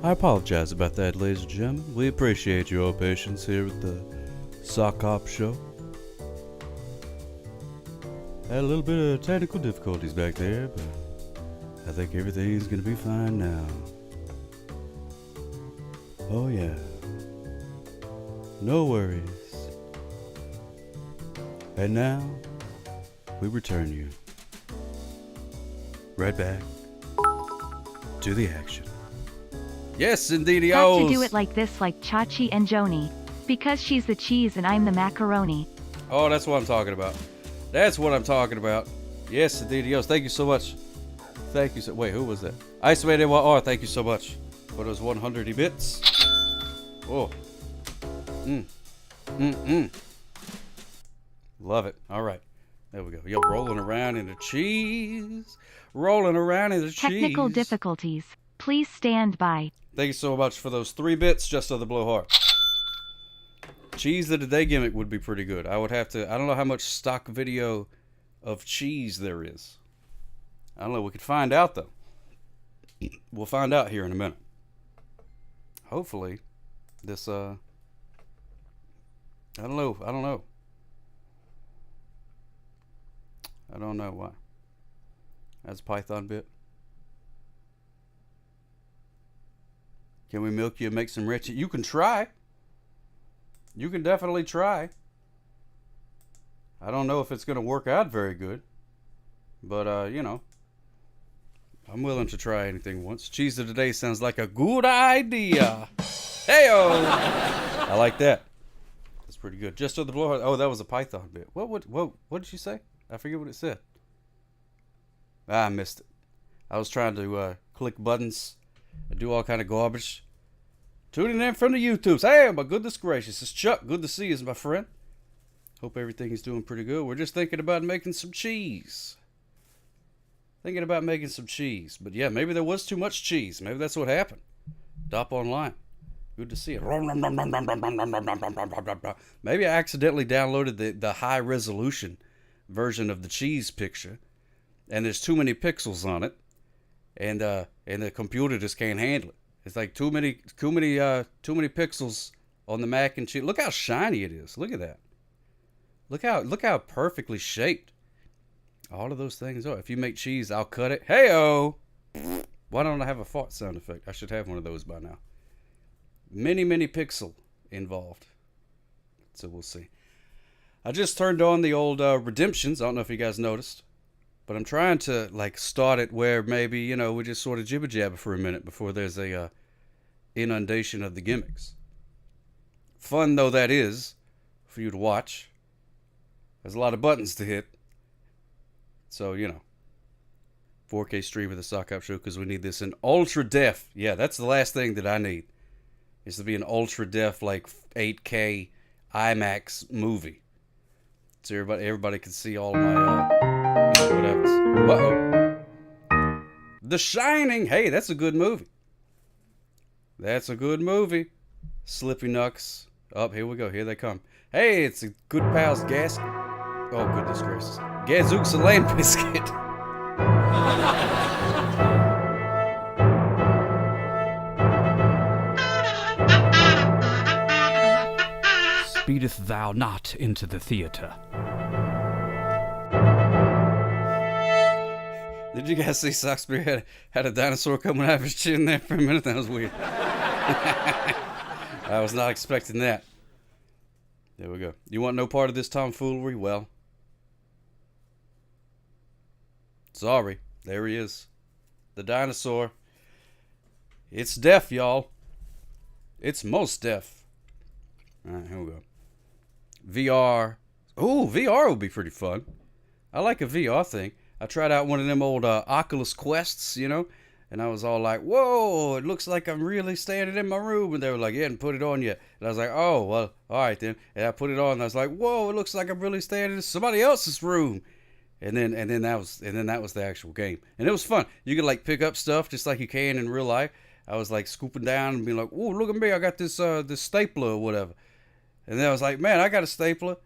I apologize about that, ladies and gentlemen. We appreciate your patience here at the Sock Hop Show. Had a little bit of technical difficulties back there, but I think everything's gonna be fine now. Oh yeah. No worries. And now, we return you right back to the action. Yes, indeed, Have to do it like this, like Chachi and Joni. Because she's the cheese and I'm the macaroni. Oh, that's what I'm talking about. That's what I'm talking about. Yes, indeed. Thank you so much. Thank you so. Wait, who was that? Isolated Oh, thank you so much for those 100 bits. Oh. Love it. All right. There we go. Yo, rolling around in the cheese. Rolling around in the cheese. Technical difficulties. Please stand by. Thank you so much for those 3 bits just on the blowhard. Cheese of the day gimmick would be pretty good. I would have to. I don't know how much stock video of cheese there is. I don't know. We could find out though. We'll find out here in a minute. Hopefully, this. I don't know. I don't know. I don't know why. That's a Python bit. Can we milk you and make some rich? You can try. You can definitely try. I don't know if it's going to work out very good. But, you know. I'm willing to try anything once. Cheese of the day sounds like a good idea. Hey-o! I like that. That's pretty good. Just on the blowhard. Oh, that was a Python bit. What did you say? I forget what it said. I missed it. I was trying to click buttons and do all kind of garbage. Tuning in from the YouTubes. Hey, my goodness gracious. It's Chuck. Good to see you, my friend. Hope everything is doing pretty good. We're just thinking about making some cheese. Thinking about making some cheese. But yeah, maybe there was too much cheese. Maybe that's what happened. Dop online. Good to see you. Maybe I accidentally downloaded the high resolution version of the cheese picture. And there's too many pixels on it. And the computer just can't handle it. It's like too many pixels on the mac and cheese. Look how shiny it is. Look at that. Look how perfectly shaped all of those things are. If you make cheese, I'll cut it. Hey-o! Why don't I have a fart sound effect? I should have one of those by now. Many pixel involved. So we'll see. I just turned on the old Redemptions. I don't know if you guys noticed. But I'm trying to like start it where maybe, you know, we just sort of jibber jabber for a minute before there's a inundation of the gimmicks. Fun though that is for you to watch. There's a lot of buttons to hit. So, you know, 4K stream of the Sock Hop Show because we need this in ultra def. Yeah, that's the last thing that I need is to be an ultra def like 8K IMAX movie. So everybody can see all of my whatever. Uh-oh. The Shining. Hey, that's a good movie. That's a good movie. Slippy Knucks. Oh, here we go. Here they come. Hey, it's a good pal's gas. Oh, goodness gracious. Gazooks and Land Biscuit. Speedeth thou not into the theater. Did you guys see Sockspear had a dinosaur coming out of his chin there for a minute? That was weird. I was not expecting that. There we go. You want no part of this tomfoolery? Well, sorry. There he is. The dinosaur. It's deaf, y'all. It's most deaf. Alright, here we go. VR. Ooh, VR would be pretty fun. I like a VR thing. I tried out one of them old Oculus Quests, you know. And I was all like, whoa, it looks like I'm really standing in my room. And they were like, yeah, and put it on yet. And I was like, oh, well, all right then. And I put it on and I was like, whoa, it looks like I'm really standing in somebody else's room. And then that was the actual game. And it was fun. You could like pick up stuff just like you can in real life. I was like scooping down and being like, oh, look at me, I got this this stapler or whatever. And then I was like, man, I got a stapler.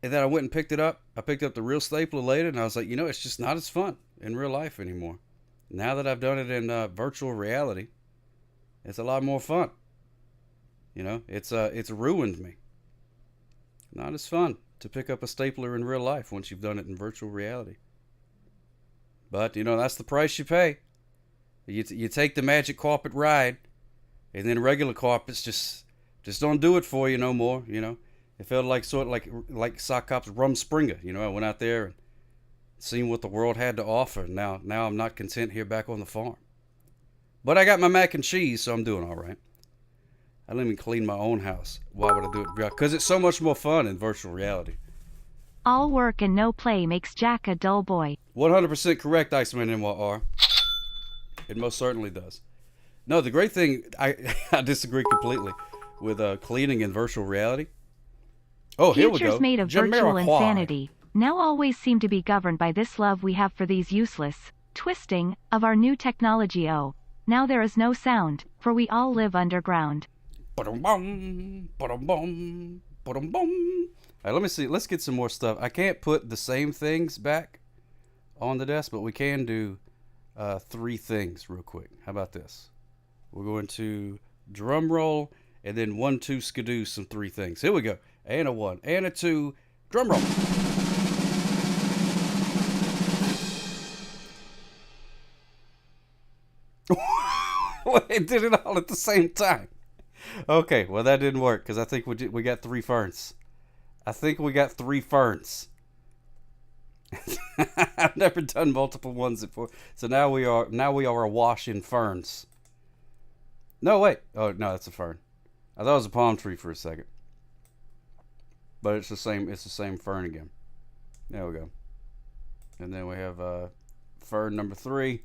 And then I went and picked it up. I picked up the real stapler later, and I was like, it's just not as fun in real life anymore. Now that I've done it in virtual reality, it's a lot more fun. It's ruined me. Not as fun to pick up a stapler in real life once you've done it in virtual reality. But that's the price you pay. You take the magic carpet ride, and then regular carpets just don't do it for you no more. It felt like like Sock Cop's Rumspringa. I went out there and seen what the world had to offer. Now I'm not content here back on the farm. But I got my mac and cheese, so I'm doing all right. I didn't even clean my own house. Why would I do it? Because it's so much more fun in virtual reality. All work and no play makes Jack a dull boy. 100% correct, Iceman NYR. It most certainly does. No, the great thing, I disagree completely with cleaning in virtual reality. Oh, here we go. Futures made of virtual insanity now always seem to be governed by this love we have for these useless, twisting, of our new technology. Oh, now there is no sound, for we all live underground. Ba-dum-bum, ba-dum-bum, ba-dum-bum. All right, let me see. Let's get some more stuff. I can't put the same things back on the desk, but we can do 3 things real quick. How about this? We're going to drum roll and then 1, 2, skidoo some 3 things. Here we go. And a 1 and a 2. Drum roll. It did it all at the same time. Okay, well that didn't work because I think we got 3 ferns. I think we got 3 ferns. I've never done multiple ones before, so now we are awash in ferns. No, wait. Oh no, that's a fern. I thought it was a palm tree for a second, but it's the same. It's the same fern again. There we go. And then we have fern number 3.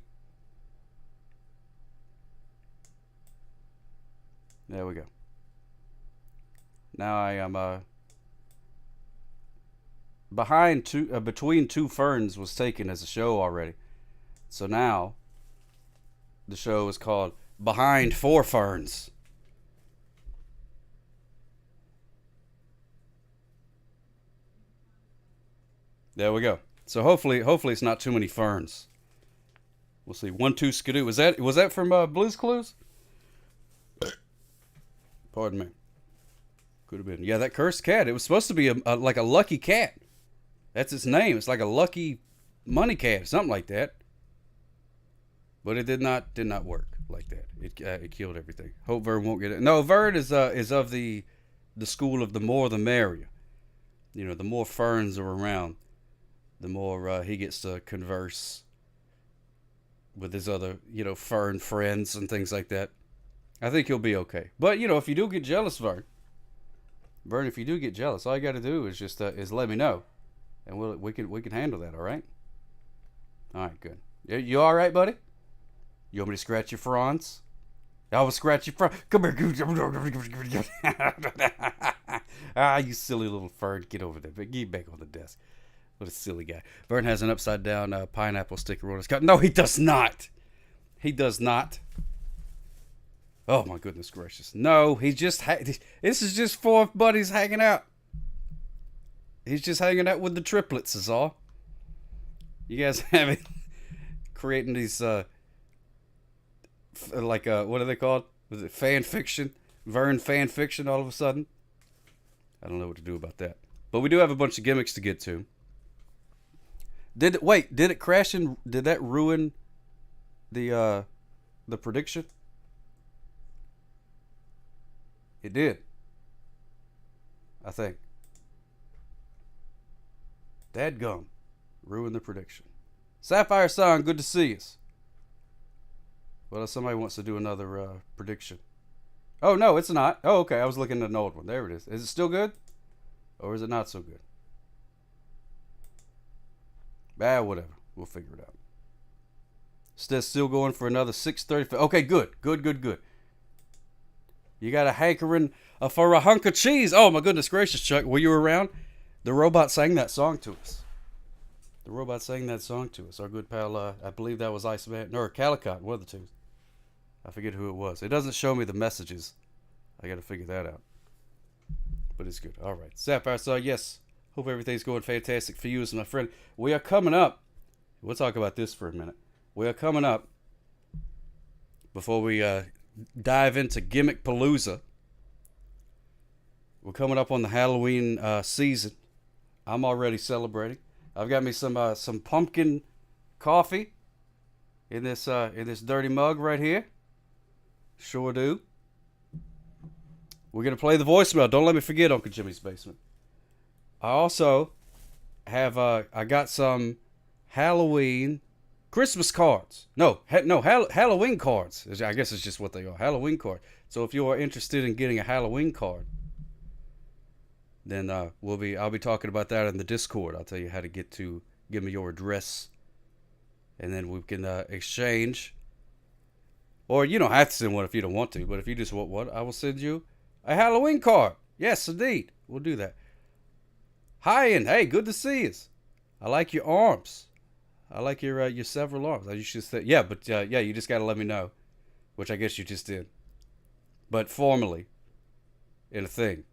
There we go. Now I am between 2 ferns was taken as a show already. So now the show is called Behind 4 Ferns. There we go. So hopefully it's not too many ferns. We'll see. 1, 2, skidoo. Was that from Blue's Clues? Pardon me. Could have been. Yeah, that cursed cat. It was supposed to be like a lucky cat. That's its name. It's like a lucky money cat or something like that. But it did not work like that. It killed everything. Hope Vern won't get it. No, Vern is of the school of the more the merrier. The more ferns are around, the more he gets to converse with his other, fern friends and things like that. I think he'll be okay. But, if you do get jealous, Vern, if you do get jealous, all you got to do is just is let me know, and we can handle that. All right. All right. Good. You all right, buddy? You want me to scratch your fronds? I will scratch your front. Come here. You silly little fern. Get over there. Get back on the desk. What a silly guy. Vern has an upside down pineapple sticker on his cup. No, he does not. He does not. Oh my goodness gracious. No, this is just 4 buddies hanging out. He's just hanging out with the triplets is all. You guys having creating these what are they called? Was it fan fiction? Vern fan fiction all of a sudden? I don't know what to do about that. But we do have a bunch of gimmicks to get to. Did it crash and did that ruin the prediction? It did. I think. Dadgum. Ruined the prediction. Sapphire Song, good to see us. Well, if somebody wants to do another prediction. Oh, no, it's not. Oh, okay. I was looking at an old one. There it is. Is it still good? Or is it not so good? Whatever. We'll figure it out. Still going for another 6:30. Okay, good. You got a hankering for a hunk of cheese. Oh, my goodness gracious, Chuck. Were you around? The robot sang that song to us. Our good pal, I believe that was Iceman, or Calicott, one of the two. I forget who it was. It doesn't show me the messages. I got to figure that out. But it's good. All right. Sapphire, so yes. Hope everything's going fantastic for you as my friend. We are coming up. We'll talk about this for a minute. We are coming up, before we dive into Gimmick Palooza, we're coming up on the Halloween season. I'm already celebrating. I've got me some pumpkin coffee in this dirty mug right here. Sure do. We're gonna play the voicemail. Don't let me forget Uncle Jimmy's Basement. I also have I got some Halloween Christmas cards. Halloween cards. I guess it's just what they are. Halloween cards. So if you are interested in getting a Halloween card, then I'll be talking about that in the Discord. I'll tell you how to give me your address, and then we can exchange. Or you don't have to send one if you don't want to, but if you just want one, I will send you a Halloween card. Yes, indeed. We'll do that. Hi, and hey, good to see you. I like your arms. I like your several arms. You should say, yeah, but you just got to let me know, which I guess you just did. But formally, in a thing,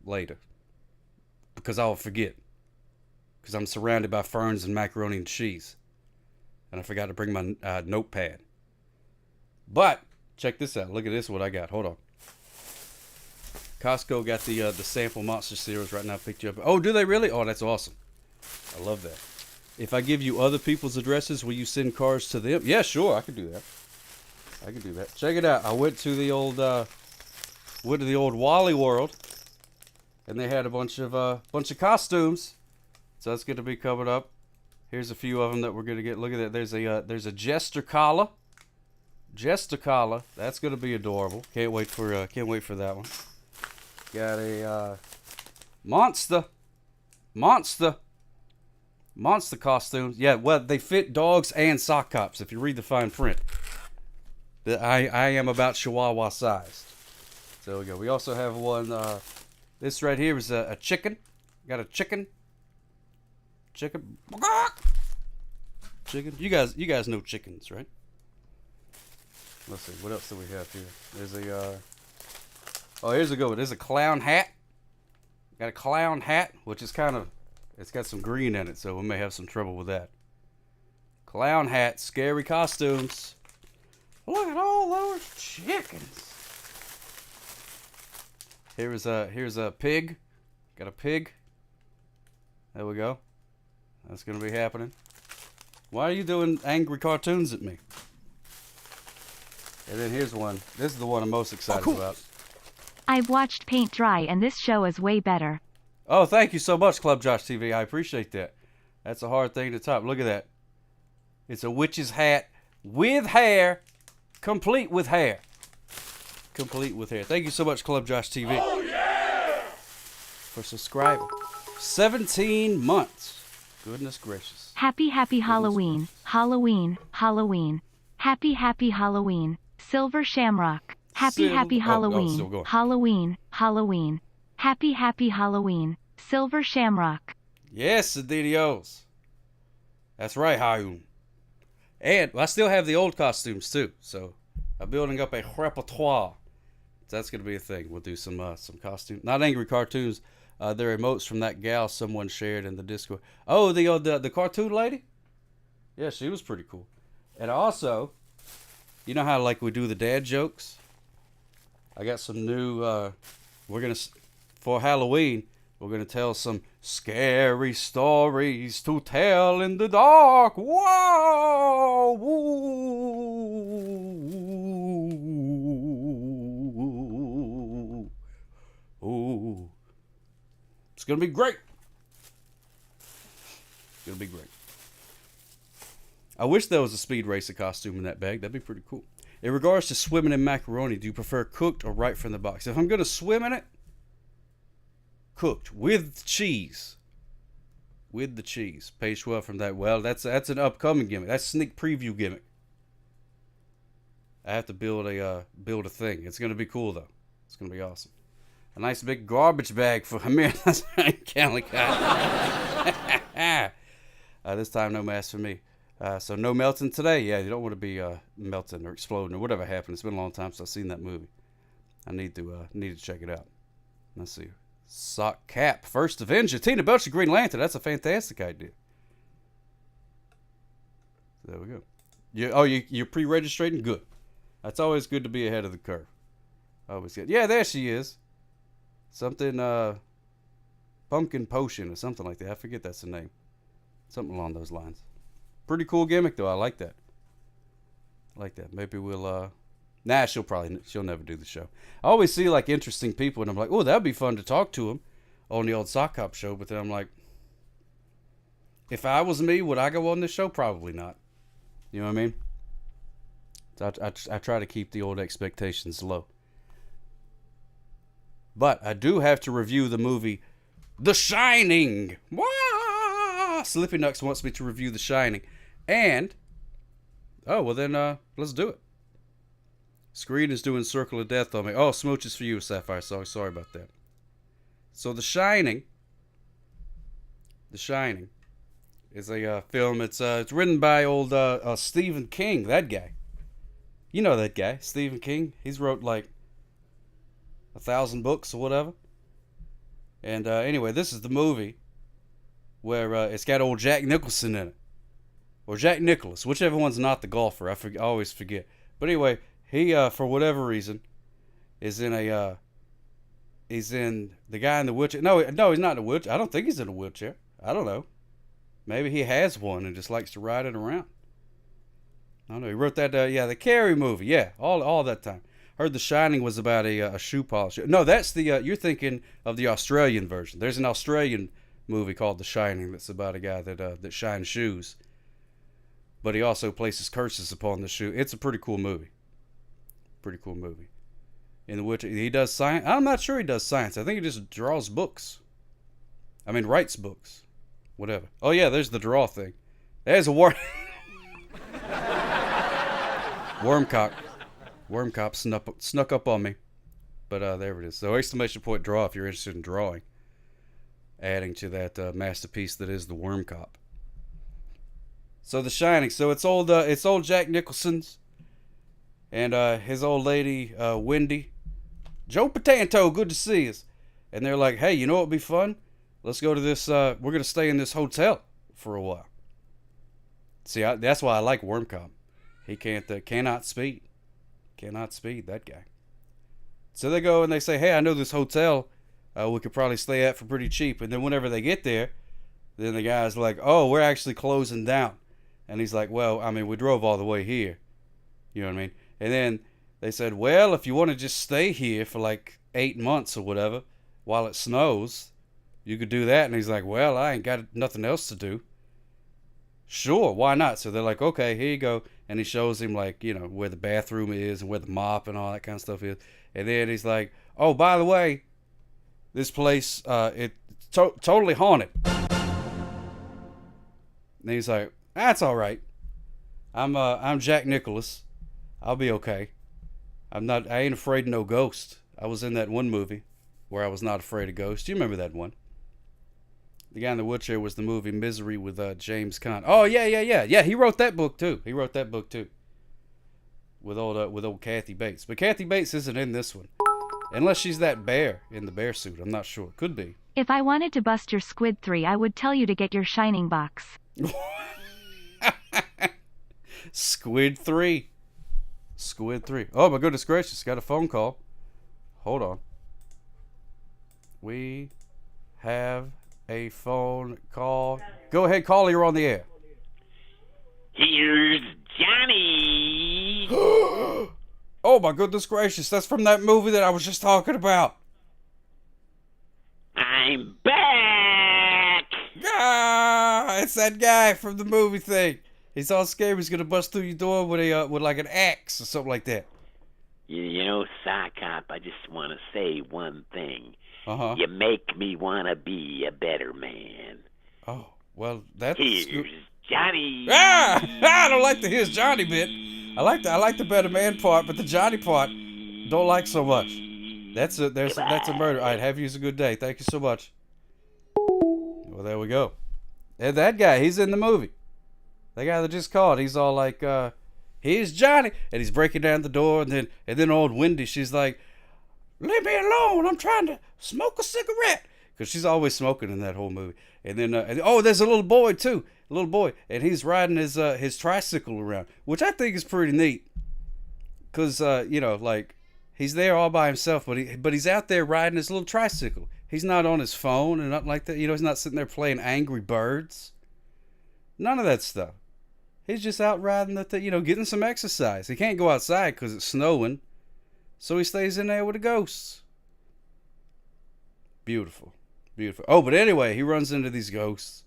later, because I'll forget, because I'm surrounded by ferns and macaroni and cheese, and I forgot to bring my notepad. But check this out. Look at this. What I got. Hold on. Costco got the sample monster cereals right now. Picked you up. Oh, do they really? Oh, that's awesome. I love that. If I give you other people's addresses, will you send cards to them? Yeah, sure. I can do that. Check it out. I went to the old Wally World, and they had a bunch of costumes. So that's going to be coming up. Here's a few of them that we're going to get. Look at that. There's a Jester collar. That's going to be adorable. Can't wait for that one. Got a monster costumes. Yeah, well, they fit dogs and sock cops if you read the fine print. I am about Chihuahua sized. So there we go. We also have one. This right here is a chicken. Got a chicken. Chicken. You guys know chickens, right? Let's see. What else do we have here? There's here's a good one. There's a clown hat. Got a clown hat, which is it's got some green in it, so we may have some trouble with that. Clown hat, scary costumes. Look at all those chickens. Here's a pig. Got a pig. There we go. That's gonna be happening. Why are you doing angry cartoons at me? And then here's one. This is the one I'm most excited about. I've watched paint dry and this show is way better. Oh, thank you so much, Club Josh TV. I appreciate that. That's a hard thing to top. Look at that. It's a witch's hat with hair, complete with hair. Thank you so much, Club Josh TV. Oh, yeah! For subscribing. 17 months. Goodness gracious. Happy Halloween. Halloween. Happy Halloween. Silver Shamrock. Happy Halloween. Halloween. Happy Halloween. Silver Shamrock. Yes, Adios. That's right, Hayun. And I still have the old costumes too, so I'm building up a repertoire. So that's gonna be a thing. We'll do some costumes, not angry cartoons. They're emotes from that gal someone shared in the Discord. Oh, the cartoon lady. Yeah, she was pretty cool. And also, you know how like we do the dad jokes? I got some new. For Halloween, we're gonna tell some scary stories to tell in the dark. Whoa! Ooh. It's gonna be great. I wish there was a Speed Racer costume in that bag. That'd be pretty cool. In regards to swimming in macaroni, do you prefer cooked or right from the box? If I'm gonna swim in it, cooked with cheese. with the cheese. Page 12 from that. Well, that's an upcoming gimmick. That's a sneak preview gimmick. I have to build a thing. It's gonna be cool though. It's gonna be awesome. A nice big garbage bag for Amir. That's right, Calicut. This time no mask for me. So no melting today. Yeah, you don't want to be melting or exploding or whatever happened. It's been a long time since I've seen that movie. I need to check it out. Let's see. Sock Cap, First Avenger, Tina Belcher, Green Lantern. That's a fantastic idea. There we go. You're pre-registering? Good. That's always good to be ahead of the curve. Always good. Yeah, there she is. Something, Pumpkin Potion or something like that. I forget that's the name. Something along those lines. Pretty cool gimmick, though. I like that. Maybe we'll, she'll never do the show. I always see, like, interesting people, and I'm like, oh, that'd be fun to talk to them on the old Sock Hop show. But then I'm like, if I was me, would I go on this show? Probably not. You know what I mean? So I try to keep the old expectations low. But I do have to review the movie The Shining. Wah! Slippy Nux wants me to review The Shining. And, let's do it. Screen is doing Circle of Death on me. Oh, smooches for you, Sapphire. Sorry about that. So The Shining is a film. It's written by old Stephen King, that guy. You know that guy, Stephen King. He's wrote like 1,000 books or whatever. And anyway, this is the movie where it's got old Jack Nicholson in it. Or Jack Nicholas, whichever one's not the golfer. I always forget. But anyway, he, for whatever reason, is in he's in The Guy in the Wheelchair. No, he's not in a wheelchair. I don't think he's in a wheelchair. I don't know. Maybe he has one and just likes to ride it around. I don't know. He wrote that, the Carrie movie. Yeah, all that time. Heard The Shining was about a shoe polish. No, that's the, you're thinking of the Australian version. There's an Australian movie called The Shining that's about a guy that shines shoes. But he also places curses upon the shoe. It's a pretty cool movie. In which he does science. I'm not sure he does science. I think he just draws books. Writes books. Whatever. Oh, yeah, there's the draw thing. There's a Wormcop snuck up on me. But there it is. So exclamation point draw if you're interested in drawing. Adding to that masterpiece that is the Wormcop. So The Shining. So it's old Jack Nicholson's and his old lady Wendy. Joe Patanto, good to see us. And they're like, hey, you know what would be fun? Let's go to this. We're gonna stay in this hotel for a while. See, that's why I like Wormcop. He cannot speed. That guy. So they go and they say, hey, I know this hotel we could probably stay at for pretty cheap. And then whenever they get there, then the guy's like, oh, we're actually closing down. And he's like, well, we drove all the way here. You know what I mean? And then they said, well, if you want to just stay here for like 8 months or whatever while it snows, you could do that. And he's like, well, I ain't got nothing else to do. Sure, why not? So they're like, okay, here you go. And he shows him, like, where the bathroom is and where the mop and all that kind of stuff is. And then he's like, oh, by the way, this place, it's totally haunted. And he's like, that's all right. I'm Jack Nicholas. I'll be okay. I ain't afraid of no ghost. I was in that one movie where I was not afraid of ghosts. Do you remember that one? The Guy in the Wheelchair was the movie Misery with James Caan. Oh, yeah. Yeah, he wrote that book, too. With old Kathy Bates. But Kathy Bates isn't in this one. Unless she's that bear in the bear suit. I'm not sure. Could be. If I wanted to bust your Squid 3, I would tell you to get your Shining box. Squid 3. Oh, my goodness gracious. Got a phone call. Hold on. We have a phone call. Go ahead, caller. You're on the air. Here's Johnny. Oh, my goodness gracious. That's from that movie that I was just talking about. I'm back. Ah, it's that guy from the movie thing. He's all scared he's gonna bust through your door with like an axe or something like that. You know, Sock Hop, I just want to say one thing. Uh-huh. You make me want to be a better man. Oh. Well, that's Here's Johnny. ah. I don't like the "Here's Johnny" bit. I like the better man part, but the Johnny part don't like so much. That's a murder. All right, have you a good day. Thank you so much. Well, there we go. And that guy, he's in the movie. The guy that just called, he's all like, "Here's Johnny," and he's breaking down the door, and then old Wendy, she's like, "Leave me alone! I'm trying to smoke a cigarette," because she's always smoking in that whole movie. And then, there's a little boy too, and he's riding his tricycle around, which I think is pretty neat, because like he's there all by himself, but he's out there riding his little tricycle. He's not on his phone and nothing like that. He's not sitting there playing Angry Birds. None of that stuff. He's just out riding the getting some exercise. He can't go outside because it's snowing, so he stays in there with the ghosts. Beautiful, beautiful. Oh, but anyway, he runs into these ghosts,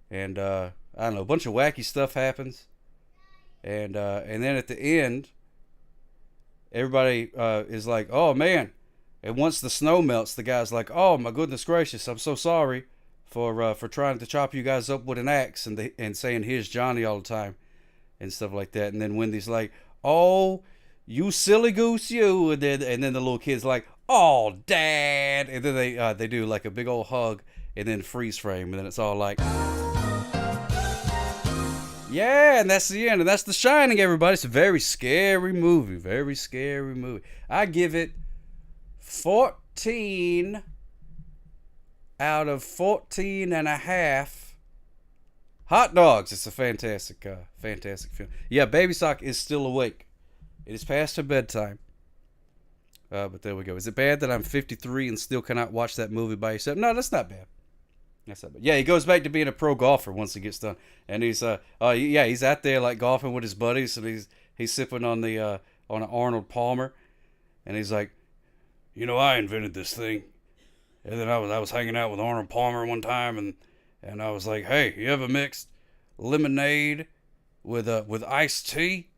and I don't know, a bunch of wacky stuff happens, and then at the end, everybody is like, "Oh man!" And once the snow melts, the guy's like, "Oh my goodness gracious, I'm so sorry for trying to chop you guys up with an axe and saying 'Here's Johnny' all the time," and stuff like that. And then Wendy's like, "Oh, you silly goose, you!" And then the little kid's like, "Oh, Dad!" And then they do like a big old hug, and then freeze frame, and then it's all like, yeah, and that's the end, and that's The Shining, everybody. It's a very scary movie, very scary movie. I give it 14 out of 14 and a half hot dogs. It's a fantastic film. Yeah, Baby Sock is still awake. It is past her bedtime. But there we go. Is it bad that I'm 53 and still cannot watch that movie by yourself? No, that's not bad. That's not bad. Yeah, he goes back to being a pro golfer once he gets done, and he's he's out there like golfing with his buddies, and he's sipping on an Arnold Palmer, and he's like, I invented this thing. And then I was hanging out with Arnold Palmer one time, and I was like, "Hey, you ever mixed lemonade with iced tea?"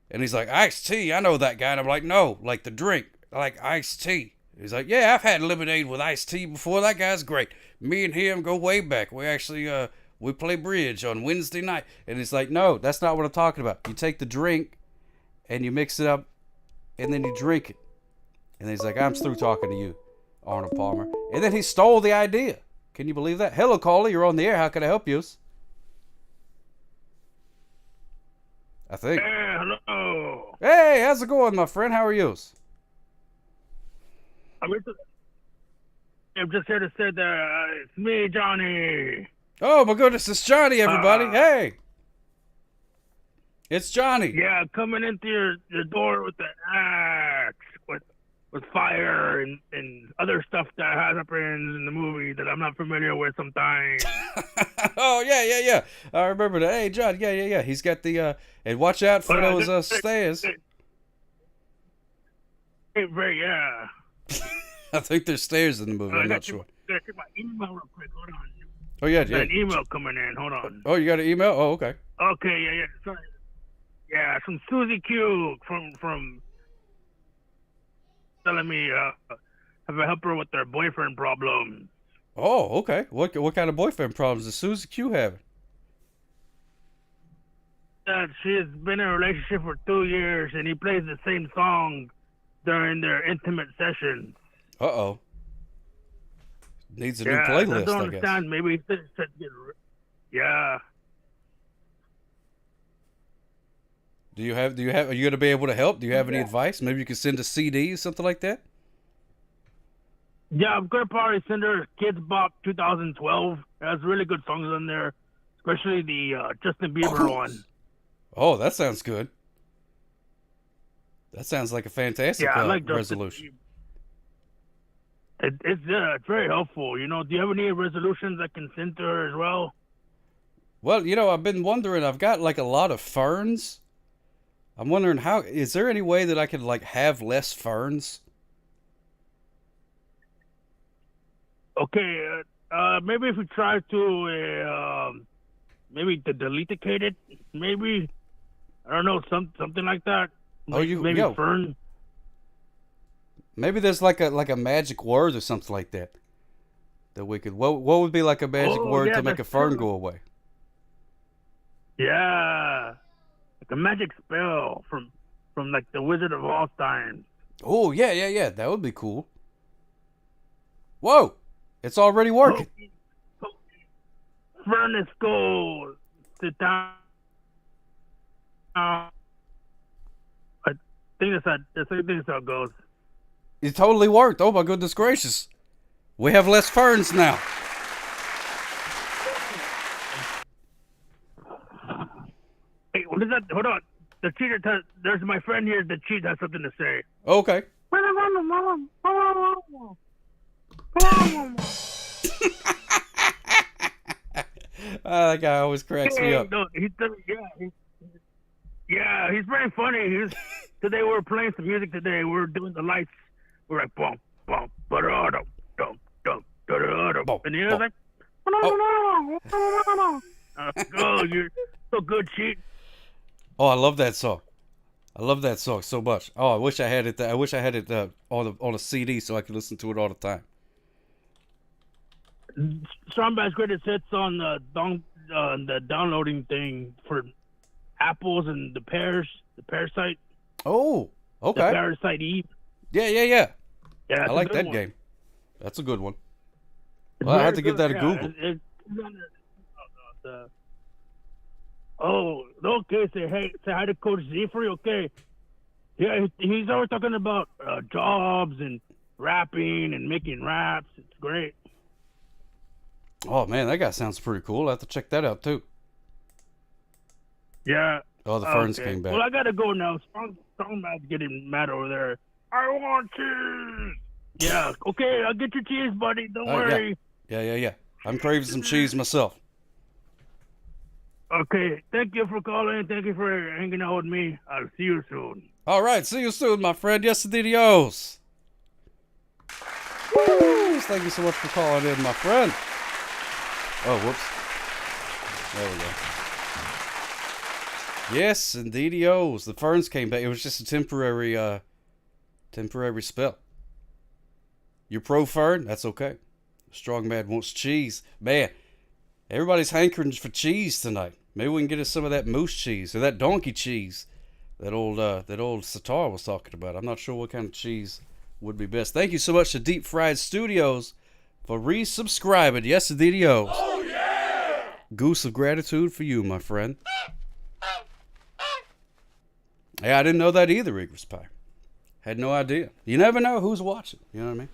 And he's like, "Iced tea? I know that guy." And I'm like, "No, like the drink, like iced tea." He's like, "Yeah, I've had lemonade with iced tea before. That guy's great. Me and him go way back. We actually we play bridge on Wednesday night." And he's like, "No, that's not what I'm talking about. You take the drink and you mix it up, and then you drink it." And he's like, "I'm through talking to you, Arnold Palmer." And then he stole the idea. Can you believe that? "Hello, caller. You're on the air. How can I help you?" I think. Hey, hello. Hey, how's it going, my friend? How are you? I'm just here to say that it's me, Johnny. Oh, my goodness. It's Johnny, everybody. Hey. It's Johnny. Yeah, coming into your door with an axe, with fire and other stuff that happens in the movie that I'm not familiar with sometimes. Oh, yeah. I remember that. Hey, John, yeah. He's got the, and watch out for those stairs. Yeah. I think there's stairs in the movie. I'm not sure. I got my email real quick. Hold on. Oh, yeah. An email coming in. Hold on. Oh, you got an email? Oh, okay. Okay, yeah. Sorry. Yeah, from Susie Q from telling me have a help her with their boyfriend problem. Oh, okay. What kind of boyfriend problems does Susie Q having? She has been in a relationship for 2 years, and he plays the same song during their intimate sessions. Uh-oh. Needs a new playlist, I don't I guess. understand. Maybe he should get... Yeah. Are you going to be able to help? Do you have any advice? Maybe you could send a CD or something like that? Yeah, I'm going to probably send her Kids Bop 2012. It has really good songs on there, especially the Justin Bieber one. Oh, that sounds good. That sounds like a fantastic I like resolution. It's very helpful. Do you have any resolutions I can send to her as well? Well, I've been wondering. I've got like a lot of ferns. I'm wondering is there any way that I could like have less ferns? Okay, maybe if we try to maybe to delectate it, maybe I don't know, something like that. Maybe fern. Maybe there's like a magic word or something like that that we could. What would be like a magic word to make a that's fern true. go away? Yeah, like a magic spell from like the Wizard of All Time. Oh yeah. That would be cool. Whoa, it's already working. Furnace goes to down. I think that's how it goes. It totally worked. Oh my goodness gracious. We have less ferns now. Hey, what is that? Hold on. The cheater. There's my friend here. The cheat has something to say. Okay. That guy always cracks me up. No, he's very funny. Today we were playing some music. Today we were doing the lights. We're like boom, boom, ba-da-dum, dum, dum, da-da-dum, and he was like, oh, you're so good, cheat. Oh, I love that song. I love that song so much. Oh, I wish I had it. I wish I had it on a CD so I could listen to it all the time. Stromback's greatest hits on the downloading thing for apples and the Parasite. Oh, okay. The Parasite Eve. Yeah. Yeah, I like that game. That's a good one. Well, I had to give that a Google. Okay. Say hi to Coach Z for you. Okay. Yeah, he's always talking about jobs and rapping and making raps. It's great. Oh man, that guy sounds pretty cool. I have to check that out too. Yeah. Oh, the ferns came back. Well, I gotta go now. Strongman's getting mad over there. I want cheese. Yeah. Okay, I'll get your cheese, buddy. Don't worry. Yeah. I'm craving some cheese myself. Okay. Thank you for calling. Thank you for hanging out with me. I'll see you soon. All right, see you soon, my friend. Yes, adios. Woo! Thank you so much for calling in, my friend. Oh, whoops. There we go. Yes, indeedios. The ferns came back. It was just a temporary spell. You're pro fern? That's okay. Strong man wants cheese. Man, everybody's hankering for cheese tonight. Maybe we can get us some of that moose cheese or that donkey cheese that old Sitar was talking about. I'm not sure what kind of cheese would be best. Thank you so much to Deep Fried Studios for resubscribing. Yes, indeedios. Oh, yeah! Goose of gratitude for you, my friend. Yeah, I didn't know that either, Egress Pie. Had no idea. You never know who's watching. You know what I mean?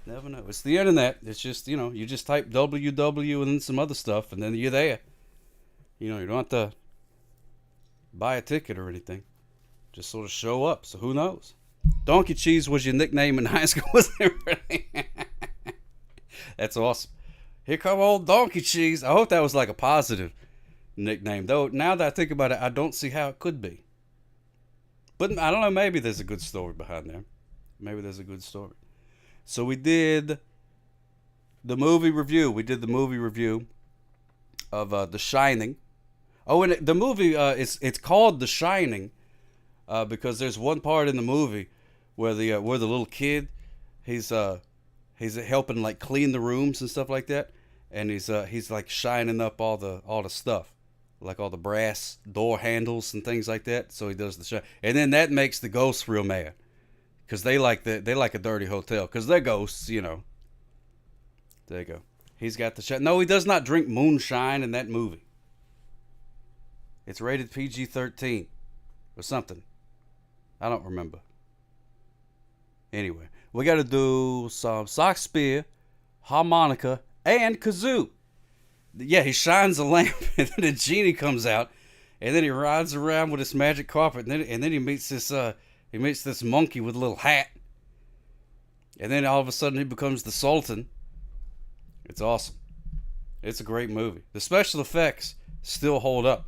Never know. It's the internet. It's just, you just type WW and then some other stuff, and then you're there. You don't have to buy a ticket or anything. Just sort of show up. So who knows? Donkey Cheese was your nickname in high school, wasn't it? Really? That's awesome. Here come old Donkey Cheese. I hope that was like a positive nickname. Though, now that I think about it, I don't see how it could be. But I don't know, maybe there's a good story behind there. Maybe there's a good story. So we did the movie review. We did the movie review of The Shining. Oh, and the movie, it's called The Shining because there's one part in the movie where the little kid, he's helping like clean the rooms and stuff like that, and he's like shining up all the stuff, like all the brass door handles and things like that. So he does the shine, and then that makes the ghosts real mad because they like a dirty hotel because they're ghosts, There you go. He's got the shine. No, he does not drink moonshine in that movie. It's rated PG-13 or something. I don't remember. Anyway, we got to do some sock spear, harmonica, and kazoo. Yeah, he shines a lamp, and then a genie comes out, and then he rides around with this magic carpet, and then he meets this monkey with a little hat, and then all of a sudden he becomes the Sultan. It's awesome. It's a great movie. The special effects still hold up.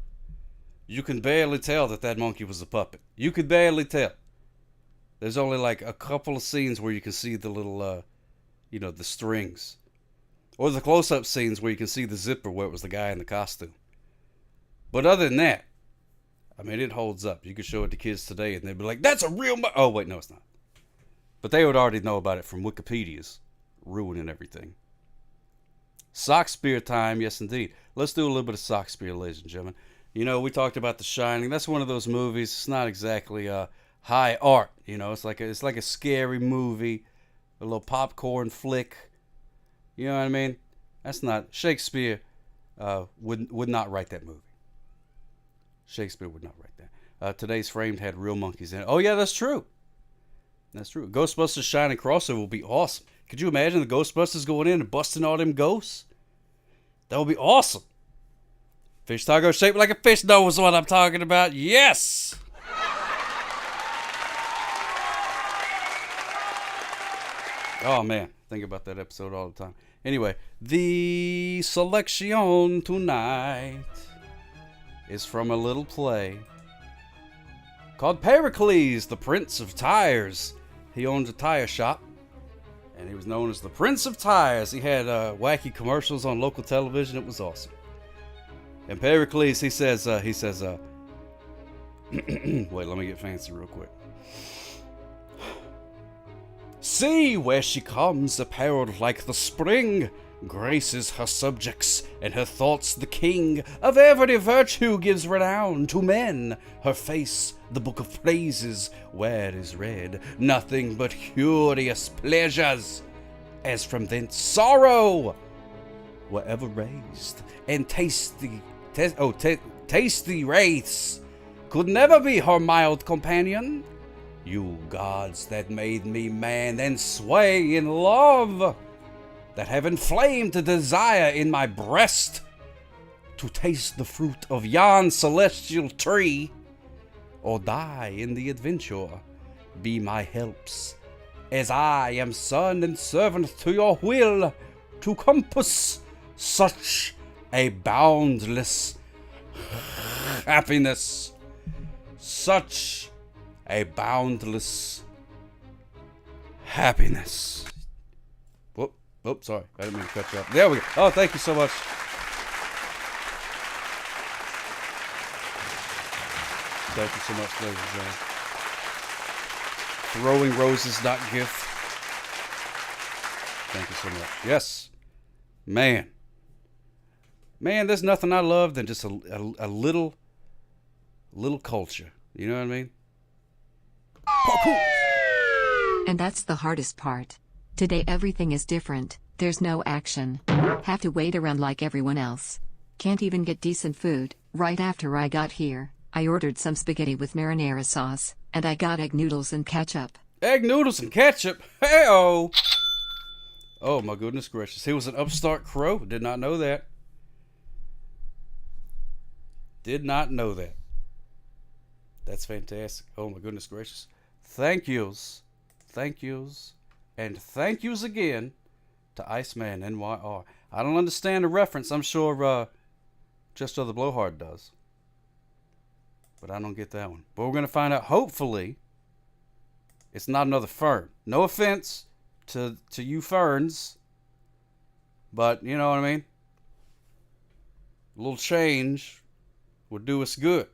You can barely tell that monkey was a puppet. You could barely tell. There's only like a couple of scenes where you can see the little, the strings. Or the close-up scenes where you can see the zipper where it was the guy in the costume. But other than that, I mean, it holds up. You could show it to kids today and they'd be like, that's a real oh, wait, no, it's not. But they would already know about it from Wikipedia's ruining everything. Sock spear time, yes indeed. Let's do a little bit of sock spear, ladies and gentlemen. You know, we talked about The Shining. That's one of those movies. It's not exactly high art. You know, it's like a scary movie, a little popcorn flick. You know what I mean? That's not Shakespeare. Would not write that movie. Shakespeare would not write that. Today's Framed had real monkeys in it. Oh yeah, that's true. That's true. Ghostbusters Shining crossover will be awesome. Could you imagine the Ghostbusters going in and busting all them ghosts? That would be awesome. Fish taco shaped like a fish knows what I'm talking about. Yes! Oh man, think about that episode all the time. Anyway, the selection tonight is from a little play called Pericles, the Prince of Tires. He owns a tire shop, and he was known as the Prince of Tires. He had wacky commercials on local television. It was awesome. And Pericles, he says, wait, let me get fancy real quick. See where she comes, apparelled like the spring, graces her subjects, and her thoughts the king. Of every virtue gives renown to men. Her face, the book of praises, where is read nothing but curious pleasures. As from thence sorrow were ever raised, and tasty wraiths could never be her mild companion. You gods that made me man and sway in love, that have inflamed the desire in my breast to taste the fruit of yon celestial tree, or die in the adventure, be my helps, as I am son and servant to your will, to compass such a boundless happiness, such a boundless happiness. Whoop, sorry. I didn't mean to cut you off. There we go. Oh, thank you so much. Thank you so much, ladies and gentlemen. Throwing roses, not gift. Thank you so much. Yes. Man, there's nothing I love than just a little culture. You know what I mean? And that's the hardest part. Today everything is different, there's no action. Have to wait around like everyone else. Can't even get decent food. Right after I got here, I ordered some spaghetti with marinara sauce, and I got egg noodles and ketchup. Egg noodles and ketchup? Hey-oh! Oh my goodness gracious. He was an upstart crow? Did not know that. Did not know that. That's fantastic. Oh my goodness gracious. Thank yous, and thank yous again to Iceman NYR. I don't understand the reference. I'm sure Just Other Blowhard does. But I don't get that one. But we're going to find out, hopefully, it's not another fern. No offense to you ferns, but you know what I mean? A little change would do us good,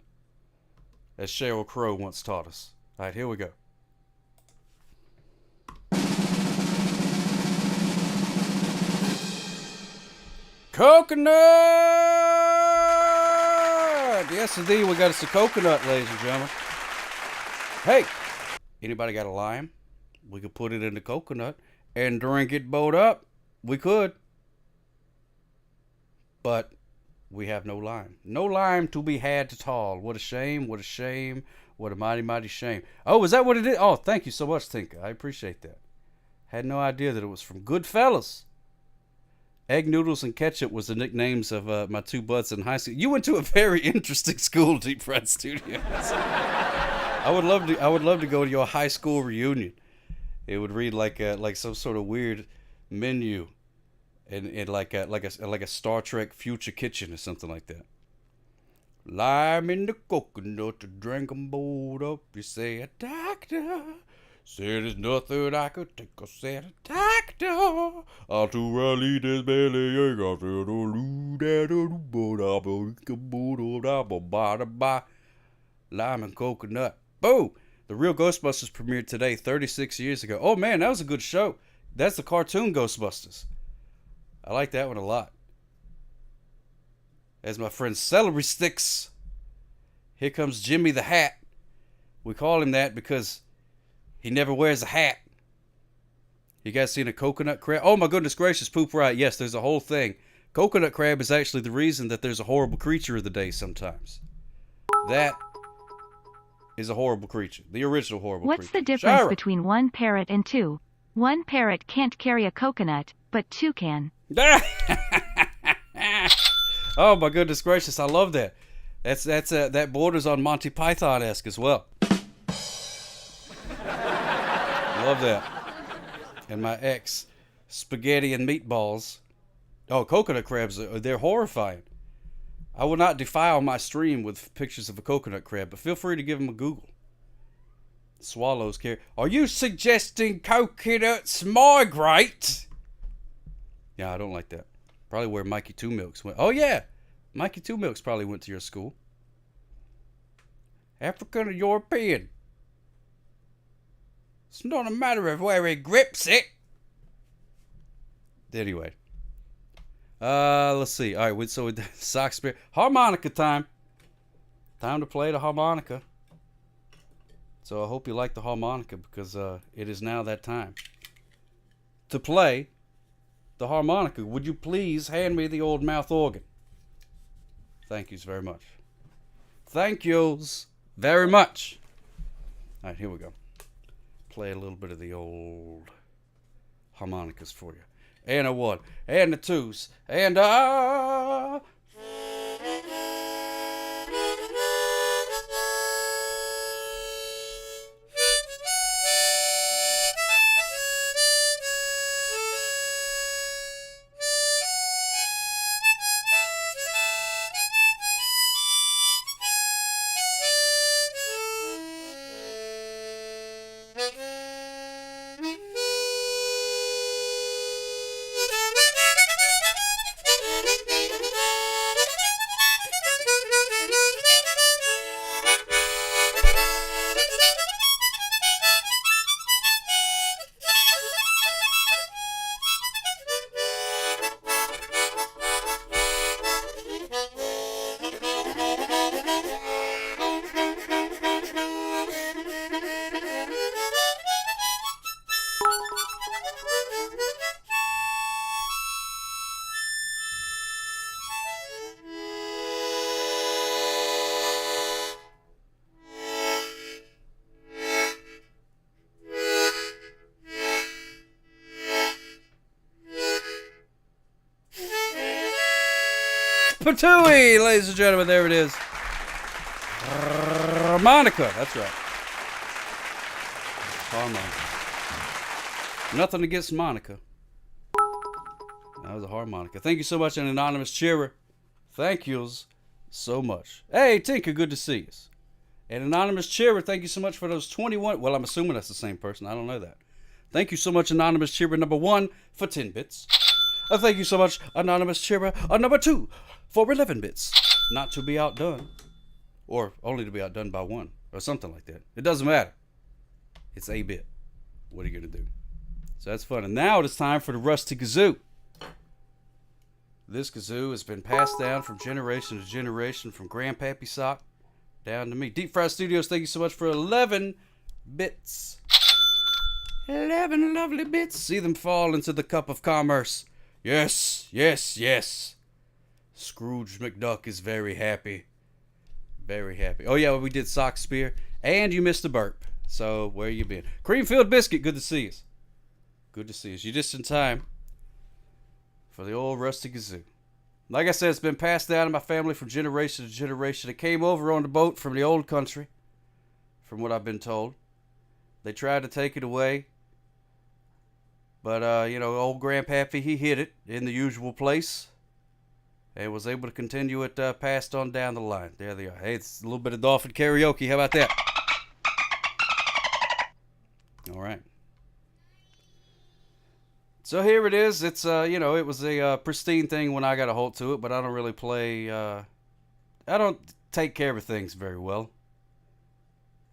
as Sheryl Crow once taught us. All right, here we go. Coconut! Yes, indeed, we got us a coconut, ladies and gentlemen. Hey, anybody got a lime? We could put it in the coconut and drink it both up. We could. But we have no lime. No lime to be had at all. What a shame, what a shame, what a mighty, mighty shame. Oh, is that what it is? Oh, thank you so much, Tinka. I appreciate that. Had no idea that it was from Goodfellas. Egg noodles and ketchup was the nicknames of my two buds in high school. You went to a very interesting school, Deep Fried Studios. I would love to go to your high school reunion. It would read like some sort of weird menu, and like a Star Trek future kitchen or something like that. Lime in the coconut, drink 'em both up. You say a doctor. Said there's nothing I could take. I said a doctor. I'll to rally this belly. Lime and coconut. Boom! The Real Ghostbusters premiered today, 36 years ago. Oh man, that was a good show. That's the cartoon Ghostbusters. I like that one a lot. As my friend Celery Sticks. Here comes Jimmy the Hat. We call him that because he never wears a hat. You guys seen a coconut crab? Oh my goodness gracious, poop right. Yes, there's a whole thing. Coconut crab is actually the reason that there's a horrible creature of the day sometimes. That is a horrible creature. The original horrible creature. What's the difference Shira. between one parrot and two? One parrot can't carry a coconut, but two can. Oh my goodness gracious, I love that. That borders on Monty Python-esque as well. Love that. And my ex, spaghetti and meatballs. Oh, coconut crabs, they're horrifying. I will not defile my stream with pictures of a coconut crab, but feel free to give them a Google. Swallows care. Are you suggesting coconuts migrate? Yeah, I don't like that. Probably where Mikey Two Milks went. Oh yeah, Mikey Two Milks probably went to your school. African or European. It's not a matter of where he grips it. Anyway. Let's see. All right, so with sock spear. Harmonica time. Time to play the harmonica. So I hope you like the harmonica because it is now that time to play the harmonica. Would you please hand me the old mouth organ? Thank yous very much. Thank yous very much. All right, here we go. Play a little bit of the old harmonicas for you. And a one, and a twos, and a... Patooey, ladies and gentlemen, there it is. Harmonica, that's right. Harmonica. Nothing against Monica. That was a harmonica. Thank you so much, an anonymous cheerer. Thank yous so much. Hey, Tinker, good to see you. An anonymous cheerer, thank you so much for those 21. Well, I'm assuming that's the same person. I don't know that. Thank you so much, anonymous cheerer number 1 for 10 bits. Thank you so much, anonymous cheerer number 2 for 11 bits. Not to be outdone. Or only to be outdone by 1. Or something like that. It doesn't matter. It's a bit. What are you going to do? So that's fun. And now it is time for the Rusty Kazoo. This kazoo has been passed down from generation to generation, from Grandpappy Sock down to me. Deep Fry Studios, thank you so much for 11 bits. 11 lovely bits. See them fall into the cup of commerce. Yes, yes, yes. Scrooge McDuck is very happy. Very happy. Oh, yeah, well, we did Sock Spear. And you missed a burp. So, where you been? Creamfield Biscuit, good to see you. Good to see you. You're just in time for the old Rusty Kazoo. Like I said, it's been passed down in my family from generation to generation. It came over on the boat from the old country, from what I've been told. They tried to take it away. But, old Grandpappy, he hid it in the usual place and was able to continue it passed on down the line. There they are. Hey, it's a little bit of dolphin karaoke. How about that? All right. So here it is. It's, it was a pristine thing when I got a hold to it, but I don't really play, I don't take care of things very well.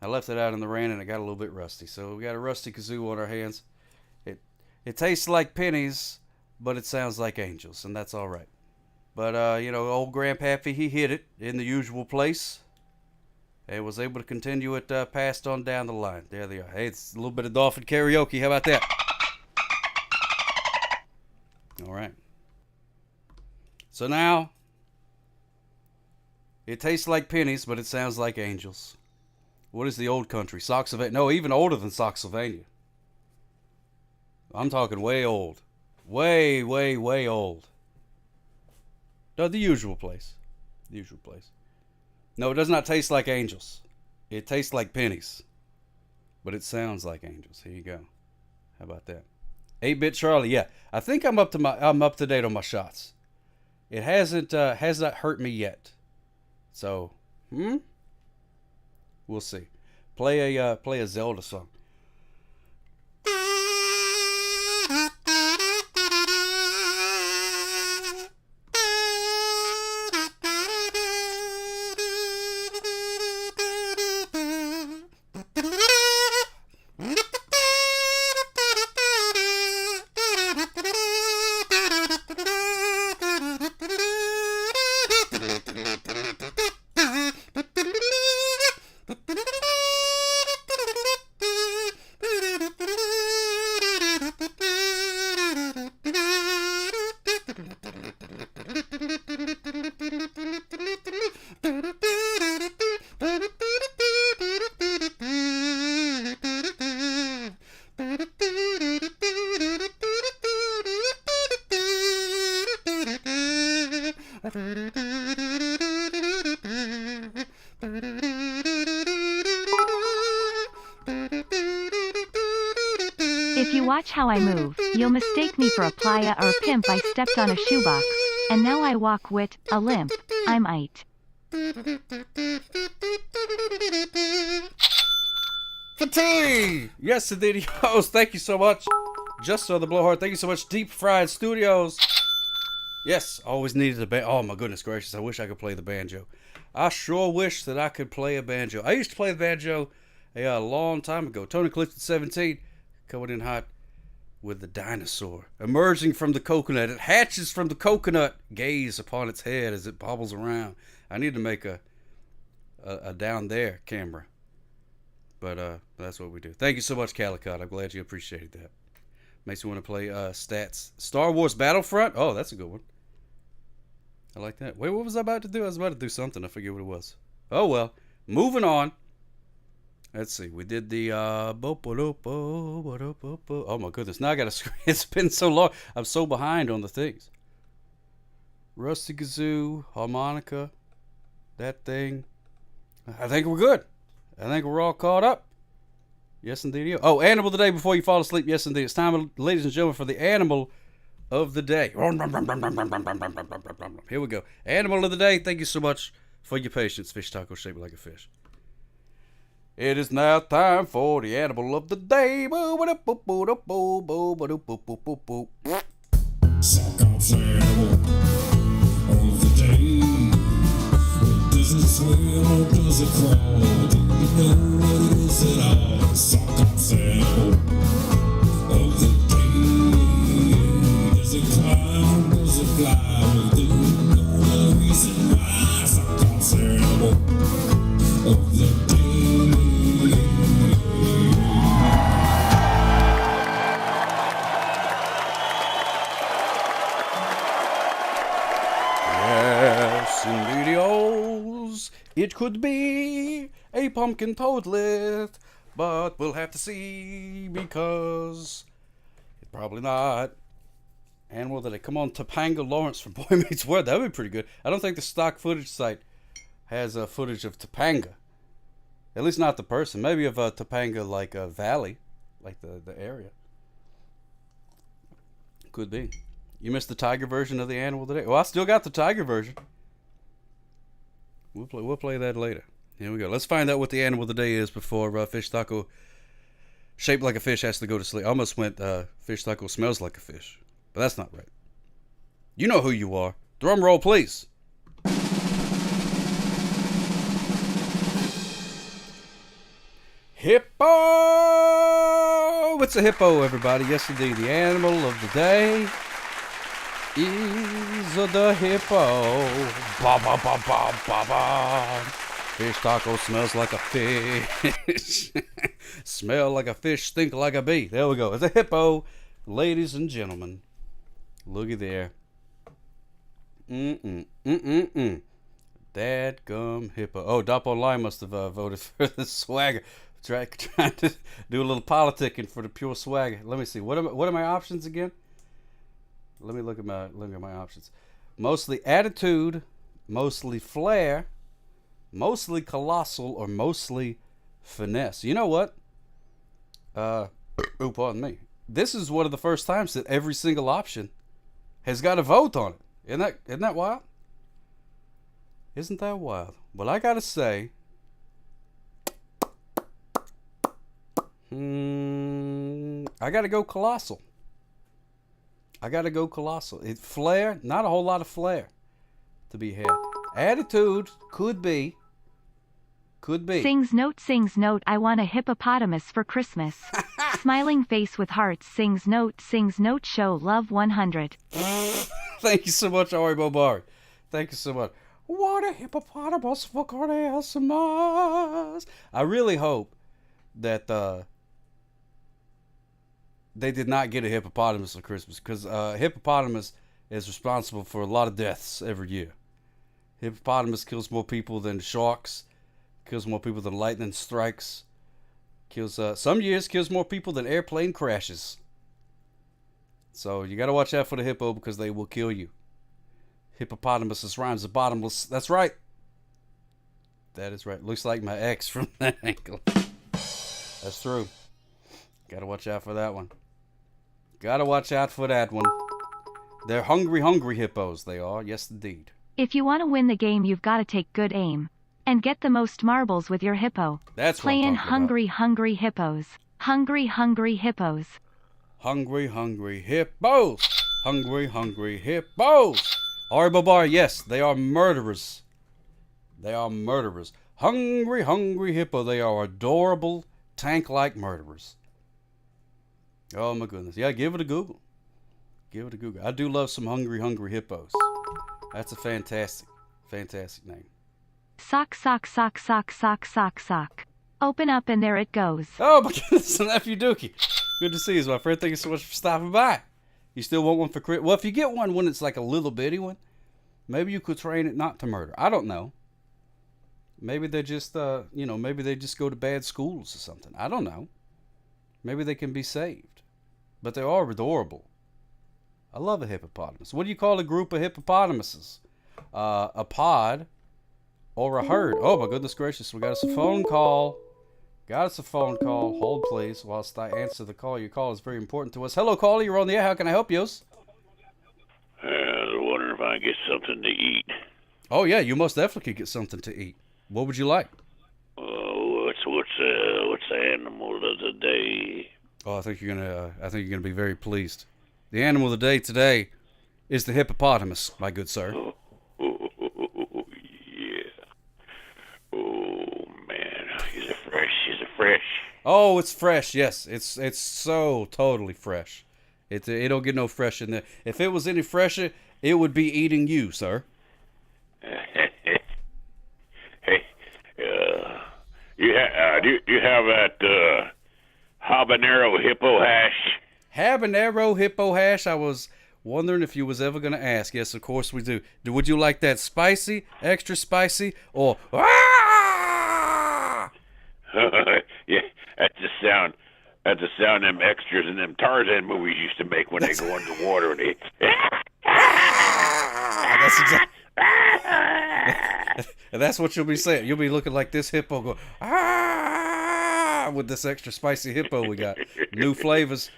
I left it out in the rain and it got a little bit rusty. So we got a rusty kazoo on our hands. It tastes like pennies, but it sounds like angels, and that's all right. But, old Grandpappy, he hit it in the usual place and was able to continue it passed on down the line. There they are. Hey, it's a little bit of dolphin karaoke. How about that? All right. So now, it tastes like pennies, but it sounds like angels. What is the old country? Soxylvania? No, even older than Soxylvania. I'm talking way old. Way, way, way old. No, the usual place. The usual place. No, it does not taste like angels. It tastes like pennies. But it sounds like angels. Here you go. How about that? 8-Bit Charlie, yeah. I think I'm up to date on my shots. It has not hurt me yet. So, we'll see. Play a Zelda song. If you watch how I move, you'll mistake me for a playa or a pimp. I stepped on a shoebox, and now I walk wit, a limp. I'm it. Fatty! Yes, indeed. Thank you so much. Just so the blowhard. Thank you so much. Deep Fried Studios. Yes, always needed a band. Oh my goodness gracious! I wish I could play the banjo. I sure wish that I could play a banjo. I used to play the banjo a long time ago. Tony Clifton 17, coming in hot with the dinosaur emerging from the coconut. It hatches from the coconut. Gaze upon its head as it bobbles around. I need to make a down there camera, but that's what we do. Thank you so much, Calicott. I'm glad you appreciated that. Makes me want to play stats. Star Wars Battlefront. Oh, that's a good one. I like that. Wait, what was I about to do? I was about to do something. I forget what it was. Oh, well. Moving on. Let's see. We did the... Oh, my goodness. Now I got to screen. It's been so long. I'm so behind on the things. Rusty Kazoo, harmonica, that thing. I think we're good. I think we're all caught up. Yes, indeed. Oh, animal of the day before you fall asleep. Yes, indeed. It's time, ladies and gentlemen, for the animal of the day. Here we go. Animal of the day. Thank you so much for your patience. Fish taco shaped like a fish. It is now time for the animal of the day. Sockouts animal of the day. Well, does it swim or does it crawl? Do you know what it is at all? Sockouts animal of the day. Does it climb or does it fly? Well, do you know the reason why? Sockouts animal of the day. It could be a pumpkin toadlet, but we'll have to see because it's probably not. And will they come on Topanga Lawrence from Boy Meets World? That would be pretty good. I don't think the stock footage site has footage of Topanga. At least not the person. Maybe of Topanga like Valley, like the area. Could be. You missed the tiger version of the animal today. Well, I still got the tiger version. We'll play that later. Here we go. Let's find out what the animal of the day is before Fish Taco shaped like a fish has to go to sleep. I almost went Fish Taco smells like a fish, but that's not right. You know who you are. Drum roll, please. Hippo! It's a hippo, everybody. Yes, indeed. The animal of the day Ease of the hippo. Ba ba ba ba ba ba. Fish taco smells like a fish. Smell like a fish, stink like a bee. There we go. It's a hippo, ladies and gentlemen. Looky there. Dadgum hippo. Oh, Dop Online must have voted for the swagger. Trying to do a little politicking for the pure swagger. Let me see. What are my options again? Let me look at my options. Mostly attitude, mostly flair, mostly colossal, or mostly finesse. You know what? Pardon me. This is one of the first times that every single option has got a vote on it. Isn't that wild? Isn't that wild? Well, I gotta say, I gotta go colossal. Flair, not a whole lot of flair to be had. Attitude could be. Sings note, I want a hippopotamus for Christmas. Smiling face with hearts, sings note, show love 100. Thank you so much, Ari Bobari. Thank you so much. What a hippopotamus for Christmas. I really hope that they did not get a hippopotamus for Christmas, because hippopotamus is responsible for a lot of deaths every year. Hippopotamus kills more people than sharks, kills more people than lightning strikes, kills some years kills more people than airplane crashes. So you got to watch out for the hippo, because they will kill you. Hippopotamus rhymes with bottomless. That's right. That is right. Looks like my ex from that angle. That's true. Got to watch out for that one. Gotta watch out for that one. They're hungry hippos, they are. Yes, indeed. If you want to win the game, you've got to take good aim. And get the most marbles with your hippo. That's what Playing I'm talking hungry hippos. Hungry hippos. Hungry hippos. Hungry hippos. Ari Babar, yes, they are murderers. They are murderers. Hungry hippo. They are adorable, tank-like murderers. Oh my goodness. Yeah, give it a Google. I do love some hungry hippos. That's a fantastic name. Sock. Open up and there it goes. Oh my goodness, nephew Dookie. Good to see you, my friend. Thank you so much for stopping by. You still want one for Christmas? Well, if you get one when it's like a little bitty one, maybe you could train it not to murder. I don't know. Maybe they just, maybe they just go to bad schools or something. I don't know. Maybe they can be saved. But they are adorable. I love a hippopotamus. What do you call a group of hippopotamuses? A pod or a herd? Oh my goodness gracious. We got us a phone call. Hold please whilst I answer the call. Your call is very important to us. Hello, caller. You're on the air. How can I help you? I was wondering if I can get something to eat. Oh yeah, you most definitely could get something to eat. What would you like? What's the animal of the day? Oh, I think you're gonna be very pleased. The animal of the day today is the hippopotamus, my good sir. Oh, yeah. Oh man, is it fresh? Oh, it's fresh. Yes, it's so totally fresh. It don't get no fresh in there. If it was any fresher, it would be eating you, sir. Hey, do you have that habanero hippo hash? Habanero hippo hash. I was wondering if you was ever going to ask. Yes, of course we do. Would you like that spicy, extra spicy, or Yeah, that's the sound them extras in them Tarzan movies used to make when they go underwater and they. That's exactly. That's what you'll be saying. You'll be looking like this hippo go with this extra spicy hippo we got. New flavors.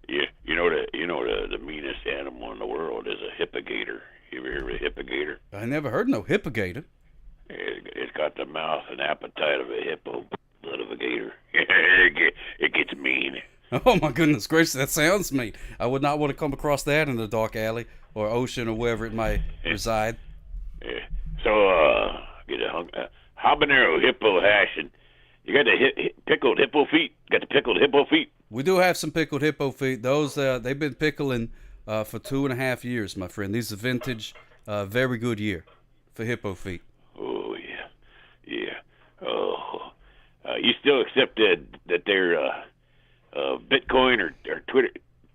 Yeah, you know the meanest animal in the world is a hippogator. You ever heard of a hippogator? I never heard no hippogator. It's got the mouth and appetite of a hippo, blood of a gator. It gets mean. Oh my goodness gracious, that sounds mean. I would not want to come across that in the dark alley or ocean or wherever it might reside. Yeah. So get a habanero hippo hash, and you got the pickled hippo feet. Got the pickled hippo feet. We do have some pickled hippo feet. Those they've been pickling for 2.5 years, my friend. These are vintage, very good year for hippo feet. Oh yeah. Oh, you still accept that they're Bitcoin or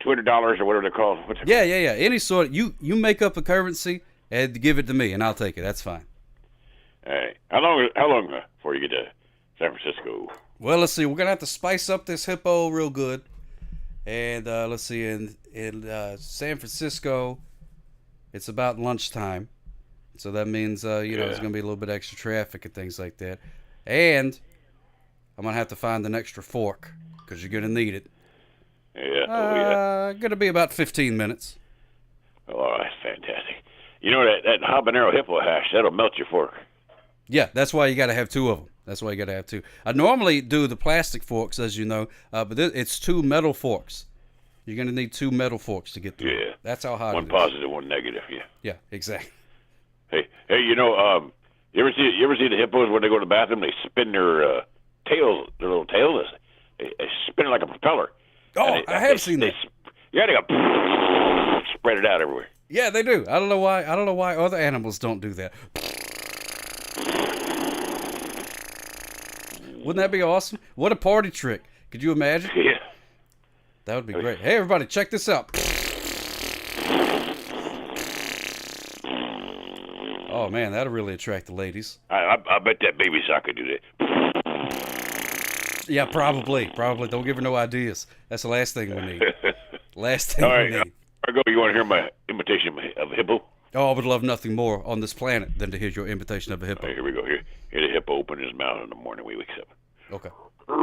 Twitter dollars or whatever they're called? Yeah. Any sort. You make up a currency and give it to me, and I'll take it. That's fine. All right. How long before you get to San Francisco? Well, let's see. We're gonna have to spice up this hippo real good, and let's see. In San Francisco, it's about lunchtime, so that means there's gonna be a little bit extra traffic and things like that. And I'm gonna have to find an extra fork because you're gonna need it. Yeah. Gonna be about 15 minutes. Oh, that's fantastic. You know that habanero hippo hash, that'll melt your fork. Yeah, that's why you got to have two of them. That's why you got to have two. I normally do the plastic forks, as you know, but it's 2 metal forks. You're going to need 2 metal forks to get through. Yeah. That's how hot one it is. One positive, one negative, yeah. Yeah, exactly. Hey, you ever see the hippos when they go to the bathroom, they spin their tails, their little tails, they spin it like a propeller. Oh, I have seen that. Yeah, they go spread it out everywhere. Yeah, they do. I don't know why other animals don't do that. Wouldn't that be awesome? What a party trick. Could you imagine? Yeah. That would be great. Hey, everybody, check this out. Oh, man, that'll really attract the ladies. I bet that baby sock could do that. Yeah, probably. Don't give her no ideas. That's the last thing we need. Last thing All right, we need. I go. You want to hear my imitation of a hippo? Oh, I would love nothing more on this planet than to hear your imitation of a hippo. All right, here we go. Here the hippo open his mouth in the morning when he wakes up. Okay. All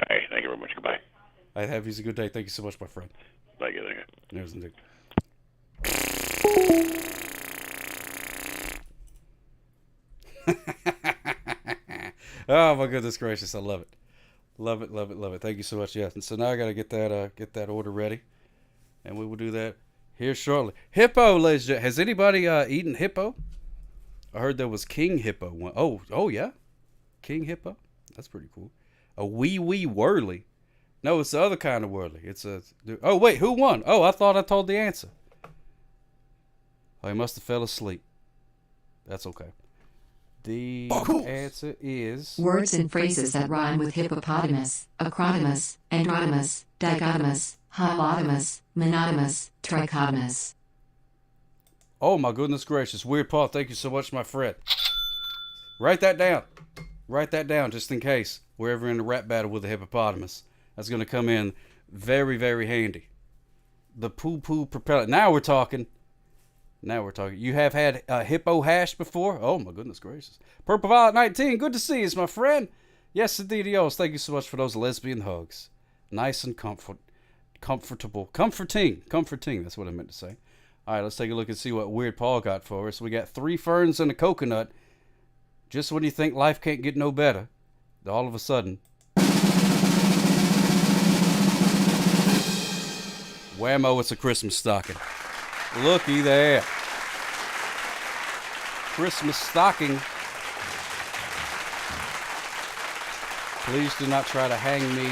right, thank you very much. Goodbye. I have you a good day. Thank you so much, my friend. Thank you. There's indeed. Oh my goodness gracious, I love it. Love it. Thank you so much. Yes. And so now I gotta get that order ready. And we will do that here shortly. Hippo, ladies and gentlemen. Has anybody eaten hippo? I heard there was king hippo one. Oh yeah? King hippo? That's pretty cool. A wee whirly. No, it's the other kind of whirly. Oh wait, who won? Oh, I thought I told the answer. Oh, he must have fell asleep. That's okay. The answer is... Words and phrases that rhyme with hippopotamus, acrotomus, androtomus, dichotomous, hypotomus, monotomous, trichotomous. Oh my goodness gracious. Weird Paul, thank you so much, my friend. Write that down. Write that down just in case we're ever in a rap battle with a hippopotamus. That's going to come in very, very handy. The poo-poo propeller. Now we're talking. You have had hippo hash before? Oh, my goodness gracious. Purple Violet 19, good to see you, my friend. Yes, indeed, yours. Thank you so much for those lesbian hugs. Nice and comfortable. Comforting. That's what I meant to say. All right, let's take a look and see what Weird Paul got for us. We got 3 ferns and a coconut. Just when you think life can't get no better, all of a sudden... whammo, it's a Christmas stocking. Looky there. Christmas stocking. Please do not try to hang me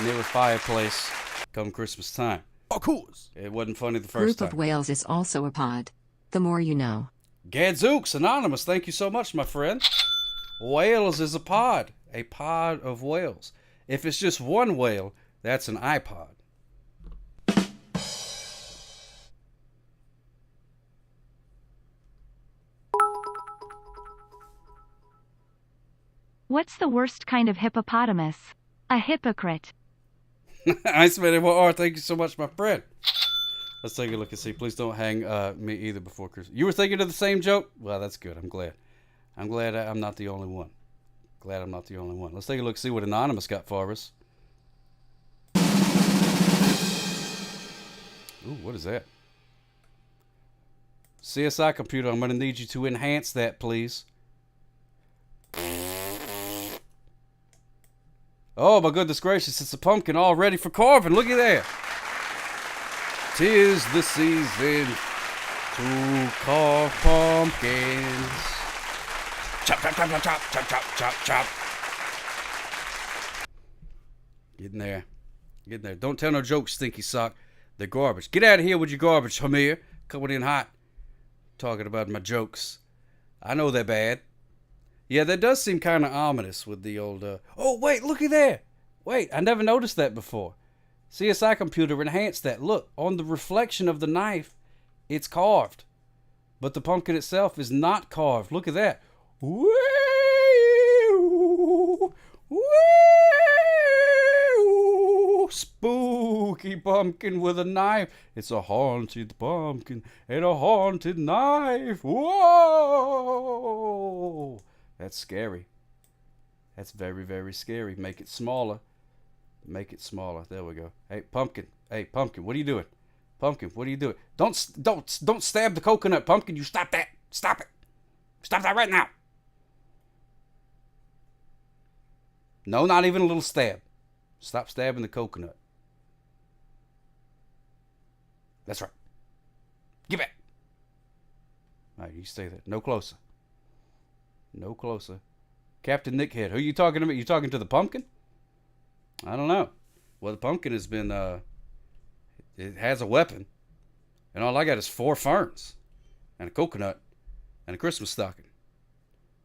near a fireplace come Christmas time. Of course. It wasn't funny the first time. Group of whales is also a pod. The more you know. Gadzooks Anonymous, thank you so much, my friend. Whales is a pod of whales. If it's just one whale, that's an iPod. What's the worst kind of hippopotamus? A hypocrite. Iceman MR, thank you so much, my friend. Let's take a look and see. Please don't hang me either before Christmas. You were thinking of the same joke? Well, that's good. I'm glad. I'm glad I'm not the only one. Let's take a look and see what Anonymous got for us. Ooh, what is that? CSI computer, I'm going to need you to enhance that, please. Oh, my goodness gracious. It's a pumpkin all ready for carving. Look at that. 'Tis the season to carve pumpkins. Chop, chop, chop, chop, chop, chop, chop, chop, chop. Getting there. Getting there. Don't tell no jokes, stinky sock. They're garbage. Get out of here with your garbage, Hamir. Coming in hot. Talking about my jokes. I know they're bad. Yeah, that does seem kind of ominous with the old... Oh, wait, looky there. Wait, I never noticed that before. CSI computer enhanced that. Look, on the reflection of the knife, it's carved. But the pumpkin itself is not carved. Look at that. Woo! Woo! Spooky pumpkin with a knife. It's a haunted pumpkin and a haunted knife. Whoa! That's scary. That's very, very scary. Make it smaller. Make it smaller. There we go. Hey, pumpkin. Hey, pumpkin. What are you doing? Pumpkin, what are you doing? Don't stab the coconut, pumpkin. You stop that. Stop it. Stop that right now. No, not even a little stab. Stop stabbing the coconut. That's right. Get back. All right, you stay there. No closer. No closer. Captain Nickhead, who are you talking to? You talking to the pumpkin? I don't know. Well, the pumpkin has been, it has a weapon. And all I got is 4 ferns. And a coconut. And a Christmas stocking.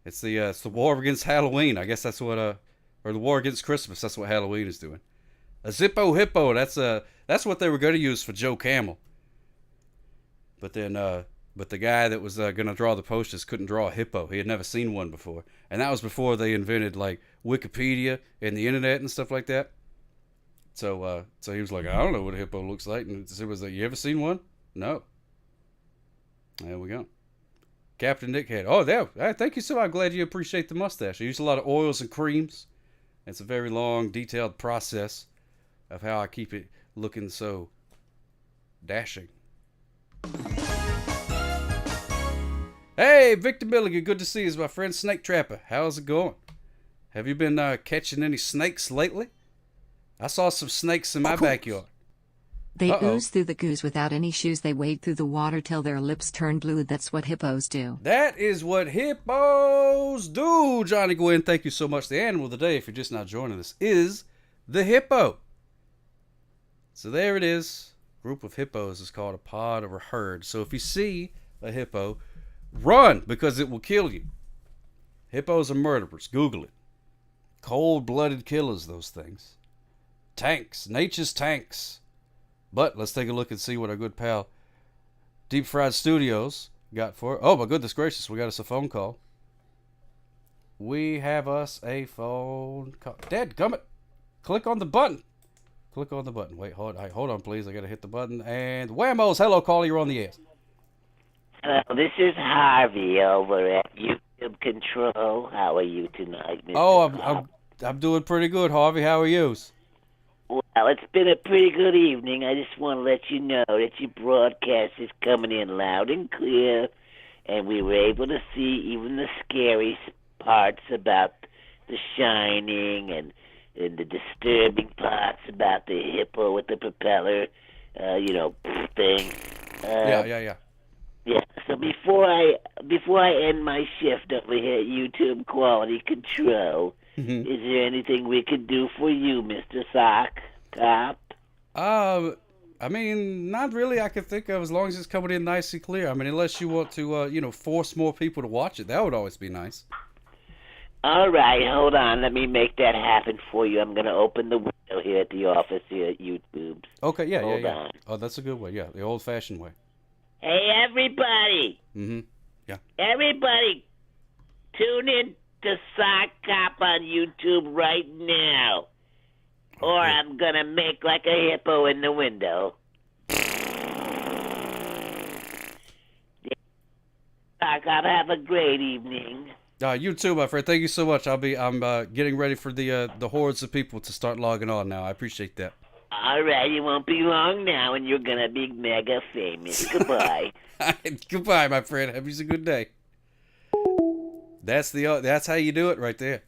It's the war against Halloween. I guess that's what, or the war against Christmas. That's what Halloween is doing. A Zippo Hippo. That's what they were going to use for Joe Camel. But then, but the guy that was going to draw the posters couldn't draw a hippo. He had never seen one before. And that was before they invented, like, Wikipedia and the internet and stuff like that. So he was like, I don't know what a hippo looks like. And it was like, you ever seen one? No. There we go. Captain Dickhead. Oh, there. Thank you so much. I'm glad you appreciate the mustache. I use a lot of oils and creams. It's a very long, detailed process of how I keep it looking so dashing. Hey, Victor Milligan. Good to see you, my friend Snake Trapper. How's it going? Have you been catching any snakes lately? I saw some snakes in my backyard. They ooze through the goose without any shoes. They wade through the water till their lips turn blue. That's what hippos do. That is what hippos do, Johnny Gwynn. Thank you so much. The animal of the day, if you're just not joining us, is the hippo. So there it is. A group of hippos is called a pod or a herd. So if you see a hippo, run, because it will kill you. Hippos are murderers. Google it. Cold-blooded killers, those things. Tanks. Nature's tanks. But let's take a look and see what our good pal Deep Fried Studios got for. Oh, my goodness gracious. We got us a phone call. We have us a phone call. Dadgummit. Click on the button. Click on the button. Wait, hold on, please. I got to hit the button. And whammos. Hello, caller. You're on the air. Hello, this is Harvey over at YouTube Control. How are you tonight, Mr. Oh, I'm doing pretty good, Harvey. How are you? Well, it's been a pretty good evening. I just want to let you know that your broadcast is coming in loud and clear, and we were able to see even the scary parts about The Shining and the disturbing parts about the hippo with the propeller, thing. Yeah. Yeah, so before I end my shift over here at YouTube Quality Control, is there anything we could do for you, Mr. Sock Cop? I mean, not really I can think of, as long as it's coming in nice and clear. I mean, unless you want to, force more people to watch it. That would always be nice. All right, hold on. Let me make that happen for you. I'm going to open the window here at the office here at YouTube. Okay, yeah. Hold on. Oh, that's a good way. Yeah, the old-fashioned way. Hey, everybody. Yeah. Everybody, tune in to Sock Cop on YouTube right now. Or I'm going to make like a hippo in the window. Sock Cop, have a great evening. You too, my friend. Thank you so much. I'm getting ready for the hordes of people to start logging on now. I appreciate that. All right, it won't be long now, and you're gonna be mega famous. Goodbye. Goodbye, my friend. Have you a good day. That's how you do it right there.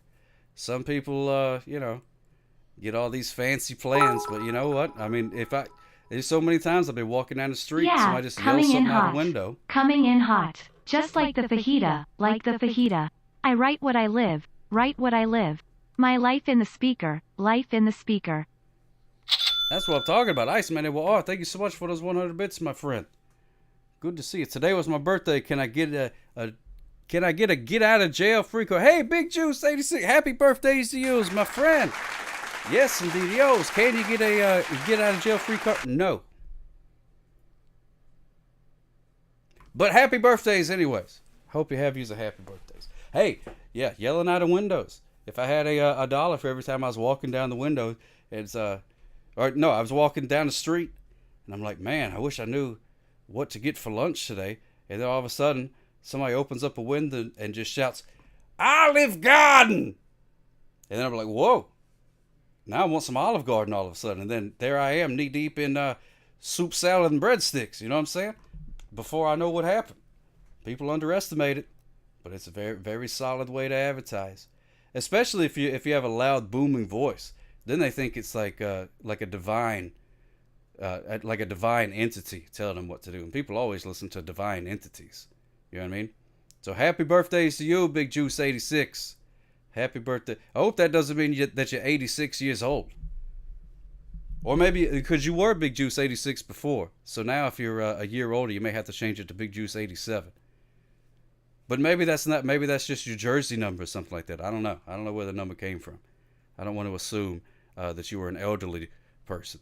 Some people, get all these fancy plans, but you know what? I mean, There's so many times I've been walking down the street, Yeah, somebody just yells coming in something out hot. the window. Coming in hot. Just like the fajita, like the fajita. I write what I live, write what I live. My life in the speaker, life in the speaker. That's what I'm talking about. Iceman, well, thank you so much for those 100 bits, my friend. Good to see you. Today was my birthday. Can I get a get out of jail free card? Hey, Big Juice 86, happy birthdays to you, my friend. Yes, indeed. Yos, can you get a get out of jail free card? No. But happy birthdays anyways. Hope you have you a happy birthdays. Hey, yeah, yelling out of windows. If I had a dollar for every time I was walking down the window, I was walking down the street, and I'm like, man, I wish I knew what to get for lunch today. And then all of a sudden, somebody opens up a window and just shouts, Olive Garden! And then I'm like, whoa. Now I want some Olive Garden all of a sudden. And then there I am, knee deep in soup, salad, and breadsticks. You know what I'm saying? Before I know what happened. People underestimate it, but it's a very, very solid way to advertise. Especially if you have a loud, booming voice. Then they think it's like a divine entity telling them what to do. And people always listen to divine entities. You know what I mean? So happy birthdays to you, Big Juice 86. Happy birthday. I hope that doesn't mean that you're 86 years old. Or maybe because you were Big Juice 86 before. So now if you're a year older, you may have to change it to Big Juice 87. But maybe that's not. Maybe that's just your jersey number or something like that. I don't know. I don't know where the number came from. I don't want to assume that you were an elderly person.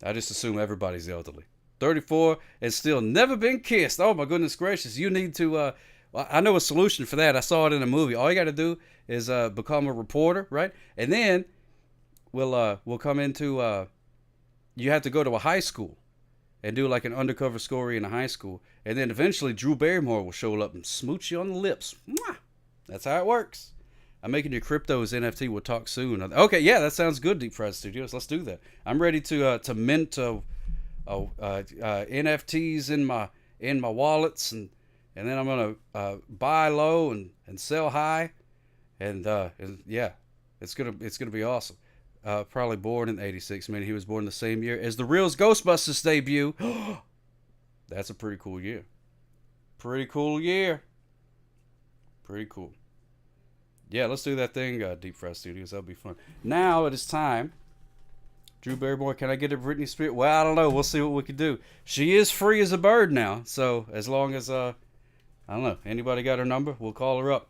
I just assume everybody's elderly. 34 and still never been kissed. Oh my goodness gracious! You need to. I know a solution for that. I saw it in a movie. All you got to do is become a reporter, right? And then we'll come into. You have to go to a high school and do like an undercover story in a high school, and then eventually Drew Barrymore will show up and smooch you on the lips. Mwah! That's how it works. I'm making your cryptos NFT. We'll talk soon. Okay, yeah, that sounds good, Deep Fried Studios. Let's do that. I'm ready to mint NFTs in my wallets, and then I'm gonna buy low and sell high, and yeah, it's gonna be awesome. Probably born in '86. I mean, he was born the same year as the Reels Ghostbusters debut. That's a pretty cool year. Pretty cool year. Pretty cool. Yeah, let's do that thing, Deep Fried Studios. That'll be fun. Now it is time. Drew Barrymore, can I get a Britney Spears? Well, I don't know. We'll see what we can do. She is free as a bird now. So as long as, I don't know, anybody got her number, we'll call her up.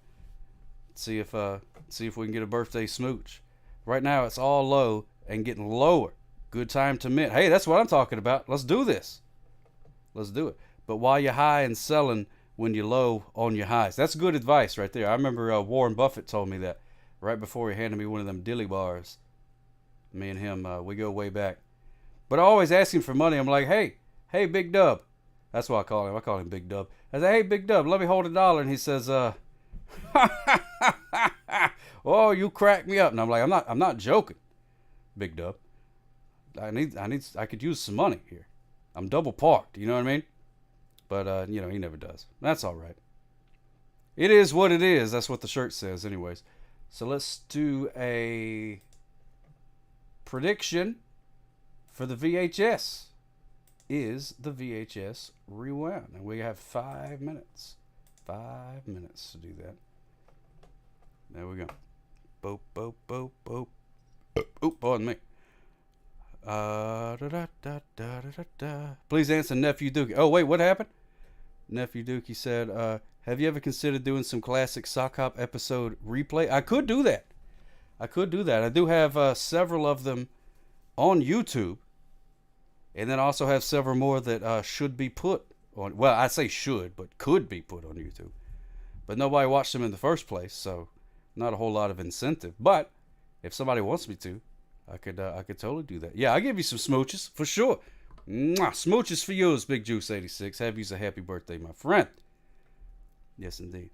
See if we can get a birthday smooch. Right now it's all low and getting lower. Good time to mint. Hey, that's what I'm talking about. Let's do this. Let's do it. But while you're high and selling when you're low on your highs. That's good advice right there. I remember Warren Buffett told me that right before he handed me one of them dilly bars. Me and him, we go way back. But I always ask him for money. I'm like, hey, Big Dub. That's what I call him. I call him Big Dub. I say, hey, Big Dub, let me hold $1. And he says, oh, you crack me up. And I'm like, I'm not joking, Big Dub. I could use some money here. I'm double parked. You know what I mean? But, he never does. That's all right. It is what it is. That's what the shirt says anyways. So let's do a prediction for the VHS. Is the VHS rewound? And we have 5 minutes. 5 minutes to do that. There we go. Boop, boop, boop, boop. Oop, pardon me. Please answer Nephew Dookie. Oh, wait, what happened? Nephew Dookie said, have you ever considered doing some classic Sock Hop episode replay? I could do that. I do have several of them on YouTube. And then also have several more that should be put on. Well, I say should, but could be put on YouTube. But nobody watched them in the first place, so not a whole lot of incentive. But if somebody wants me to, I could totally do that. Yeah, I'll give you some smooches for sure. Mwah, smooches for yours, Big Juice 86. Have you a happy birthday, my friend. Yes, indeed.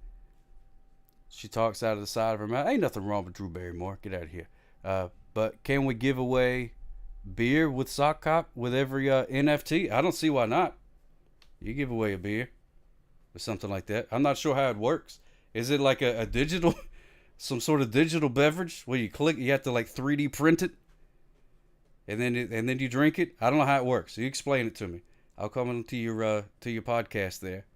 She talks out of the side of her mouth. Ain't nothing wrong with Drew Barrymore. Get out of here. But can we give away beer with Sock Hop with every NFT? I don't see why not. You give away a beer or something like that. I'm not sure how it works. Is it like a digital, some sort of digital beverage where you click, you have to like 3D print it? and then you drink it. I don't know how it works. You explain it to me. I'll come into your podcast there,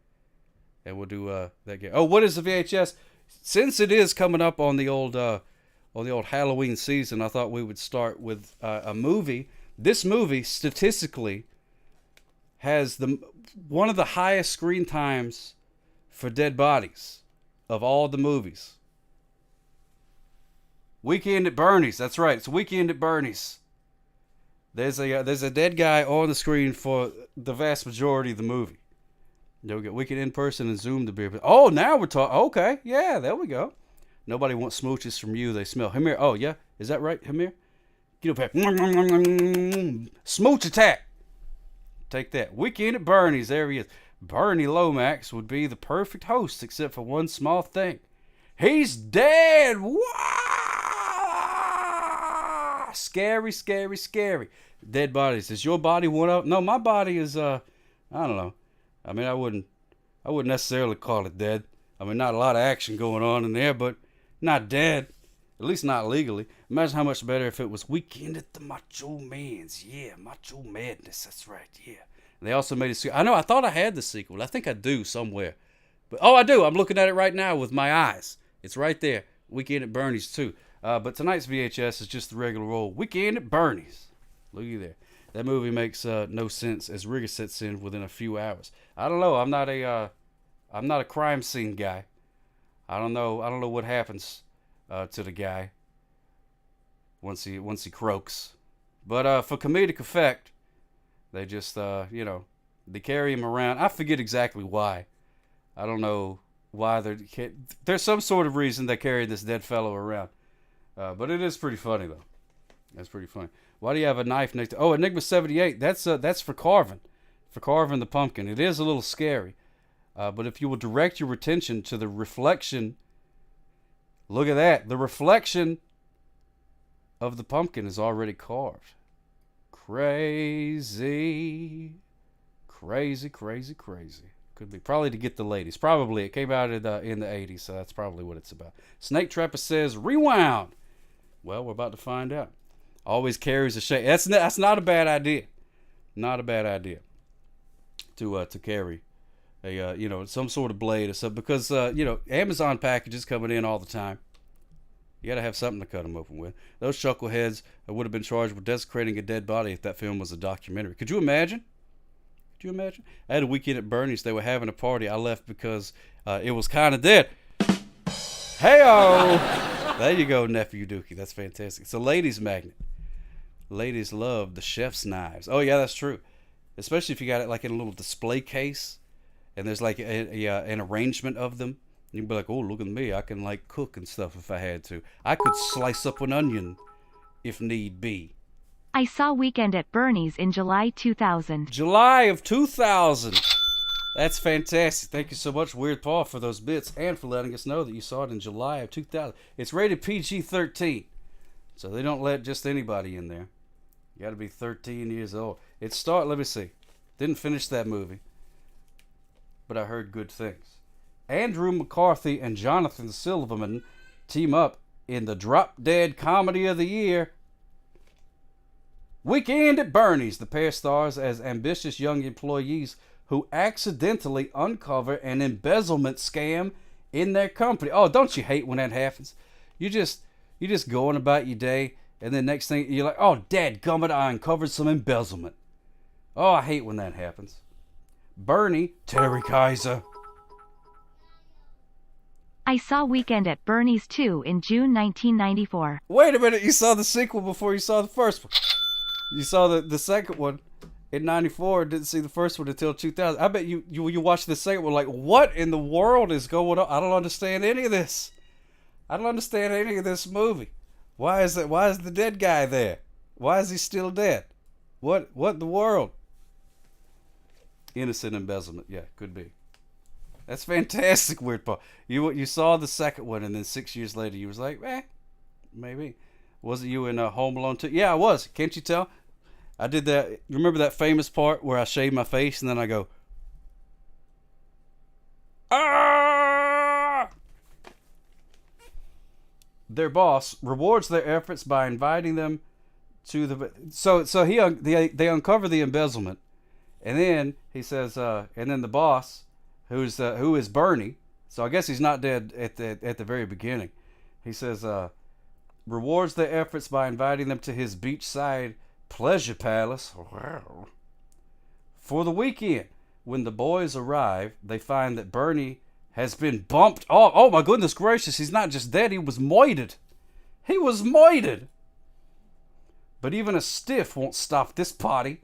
and we'll do that game. Oh, what is the VHS? Since it is coming up on the old Halloween season, I thought we would start with a movie. This movie statistically has one of the highest screen times for dead bodies of all the movies. Weekend at Bernie's. That's right. It's Weekend at Bernie's. There's a dead guy on the screen for the vast majority of the movie. There we go. We can in person and Zoom the beer. Oh, now we're talking. Okay, yeah, there we go. Nobody wants smooches from you. They smell. Hamir. Oh yeah, is that right, Hamir? Get up here. Smooch attack. Take that. Weekend at Bernie's. There he is. Bernie Lomax would be the perfect host, except for one small thing. He's dead. Wah! Scary, scary, scary. Dead bodies. Is your body one of? No, my body is. I don't know. I mean, I wouldn't necessarily call it dead. I mean, not a lot of action going on in there, but not dead. At least not legally. Imagine how much better if it was Weekend at the Macho Man's. Yeah, Macho Madness. That's right. Yeah. And they also made a sequel. I know. I thought I had the sequel. I think I do somewhere. But I do. I'm looking at it right now with my eyes. It's right there. Weekend at Bernie's too. But tonight's VHS is just the regular old Weekend at Bernie's. Looky there. That movie makes no sense as rigor sets in within a few hours. I don't know. I'm not a crime scene guy. I don't know what happens to the guy once he croaks. But for comedic effect, they just they carry him around. I forget exactly why. I don't know why there's some sort of reason they carry this dead fellow around. But it is pretty funny though. That's pretty funny. Why do you have a knife next to? Oh, Enigma 78. That's for carving the pumpkin. It is a little scary. But if you will direct your attention to the reflection, look at that. The reflection of the pumpkin is already carved. Crazy. Crazy, crazy, crazy. Could be probably to get the ladies. Probably. It came out in the 80s, so that's probably what it's about. Snake Trapper says, rewound. Well, we're about to find out. Always carries a shade. That's not a bad idea. Not a bad idea to carry a some sort of blade or something, because Amazon packages coming in all the time. You got to have something to cut them open with. Those chuckleheads would have been charged with desecrating a dead body if that film was a documentary. Could you imagine? I had a Weekend at Bernie's. They were having a party. I left because it was kind of dead. Hey-o! There you go, Nephew Dookie. That's fantastic. It's a ladies' magnet. Ladies love the chef's knives. Oh, yeah, that's true. Especially if you got it like in a little display case and there's like an arrangement of them. You can be like, oh, look at me. I can like cook and stuff if I had to. I could slice up an onion if need be. I saw Weekend at Bernie's in July 2000. July of 2000. That's fantastic. Thank you so much, Weird Paul, for those bits and for letting us know that you saw it in July of 2000. It's rated PG-13, so they don't let just anybody in there. You got to be 13 years old. Let me see. Didn't finish that movie, but I heard good things. Andrew McCarthy and Jonathan Silverman team up in the Drop Dead Comedy of the Year. Weekend at Bernie's. The pair stars as ambitious young employees who accidentally uncover an embezzlement scam in their company. Oh, don't you hate when that happens? You just going about your day, and then next thing you're like, oh, dadgummit, I uncovered some embezzlement. Oh, I hate when that happens. Bernie, Terry Kaiser. I saw Weekend at Bernie's 2 in June 1994. Wait a minute, you saw the sequel before you saw the first one. You saw the second one in 94, didn't see the first one until 2000. I bet you watched the second one like, what in the world is going on? I don't understand any of this. I don't understand any of this movie. Why is the dead guy there? Why is he still dead? What in the world? Innocent embezzlement. Yeah, could be. That's fantastic, Weird Paul. You saw the second one, and then 6 years later you was like, maybe. Was it you in Home Alone 2? Yeah, I was. Can't you tell? I did that. You remember that famous part where I shave my face and then I go, ah! Their boss rewards their efforts by inviting them to the so they uncover the embezzlement, and then he says, and then the boss, who is Bernie. So I guess he's not dead at the very beginning. He says, rewards their efforts by inviting them to his beachside pleasure palace. Wow. For the weekend. When the boys arrive, they find that Bernie has been bumped. Oh my goodness gracious! He's not just dead; he was moited. He was moited. But even a stiff won't stop this party.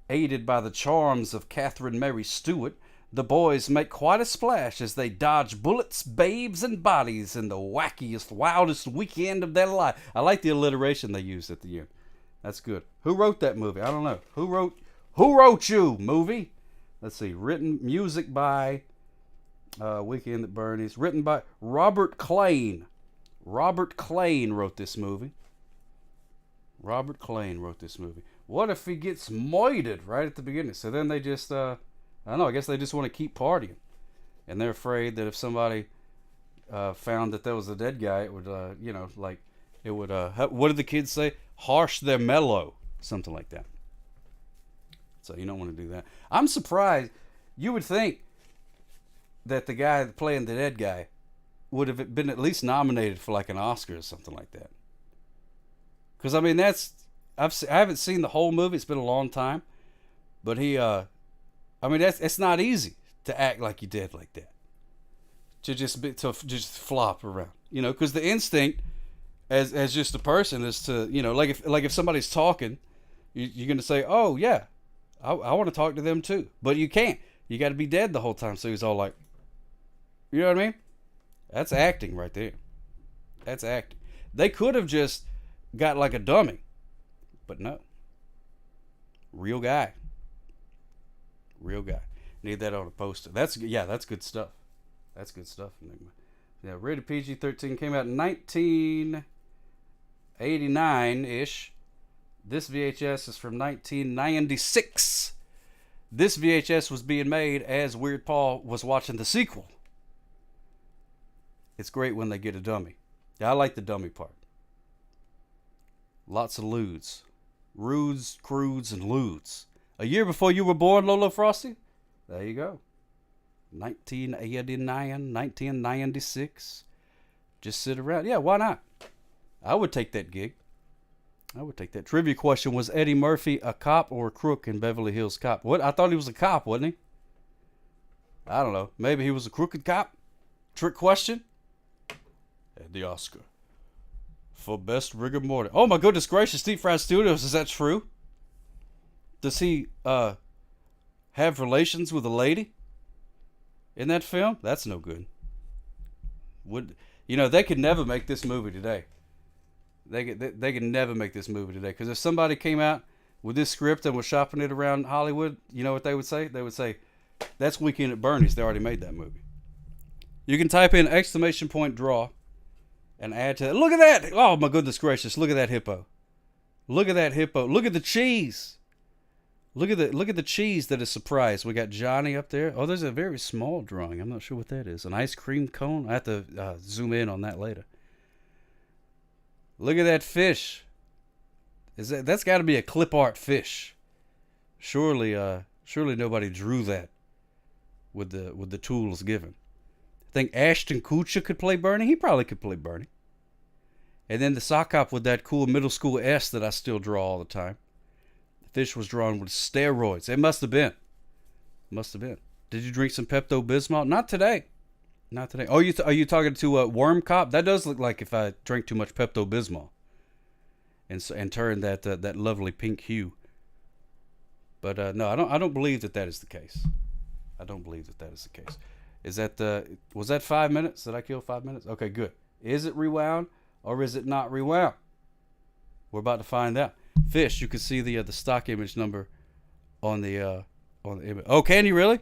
Aided by the charms of Catherine Mary Stewart, the boys make quite a splash as they dodge bullets, babes, and bodies in the wackiest, wildest weekend of their life. I like the alliteration they used at the end. That's good. Who wrote that movie? I don't know. Who wrote you, movie? Let's see. Written music by Weekend at Bernie's. Written by Robert Klein. Robert Klein wrote this movie. Robert Klein wrote this movie. What if he gets moited right at the beginning? So then they just, I don't know, I guess they just want to keep partying. And they're afraid that if somebody found that there was a dead guy, it would, what did the kids say? Harsh their mellow. Something like that. So you don't want to do that. I'm surprised. You would think that the guy playing the dead guy would have been at least nominated for like an Oscar or something like that. Because I mean, I haven't seen the whole movie. It's been a long time, but it's not easy to act like you did like that. To just flop around, because the instinct as just a person is to, like if somebody's talking, you're gonna say, oh yeah, I want to talk to them too, but you can't. You got to be dead the whole time. So he's all like, you know what I mean? That's acting right there. That's acting. They could have just got like a dummy, but no. Real guy. Real guy. Need that on a poster. That's good stuff. That's good stuff. Yeah, rated PG-13, came out in 1989-ish. This VHS is from 1996. This VHS was being made as Weird Paul was watching the sequel. It's great when they get a dummy. I like the dummy part. Lots of lewds. Rudes, crudes, and lewds. A year before you were born, Lola Frosty? There you go. 1989, 1996. Just sit around. Yeah, why not? I would take that gig. I would take that. Trivia question: was Eddie Murphy a cop or a crook in Beverly Hills Cop? What? I thought he was a cop, wasn't he? I don't know. Maybe he was a crooked cop? Trick question? And the Oscar for best rigor mortis. Oh my goodness gracious, Deep Fried Studios, is that true? Does he have relations with a lady in that film? That's no good. They could never make this movie today. They could never make this movie today, because if somebody came out with this script and was shopping it around Hollywood, you know what they would say? They would say, that's Weekend at Bernie's. They already made that movie. You can type in !draw and add to that. Look at that. Oh my goodness gracious. Look at that hippo. Look at that hippo. Look at the cheese. Look at the cheese that is surprised. We got Johnny up there. Oh, there's a very small drawing. I'm not sure what that is. An ice cream cone? I have to zoom in on that later. Look at that fish. That's got to be a clip art fish. Surely nobody drew that with the tools given. I think Ashton Kutcher could play Bernie. He probably could play Bernie. And then the sock hop with that cool middle school S that I still draw all the time. The fish was drawn with steroids. It must have been. Did you drink some Pepto-Bismol? Not today. Not today. Oh, are you talking to Worm Cop? That does look like if I drank too much Pepto-Bismol and turned that lovely pink hue. But no, I don't believe that is the case. I don't believe that is the case. Is that was that 5 minutes? Did I kill 5 minutes? Okay, good. Is it rewound or is it not rewound? We're about to find out. Fish, you can see the stock image number on the image. Oh, can you really?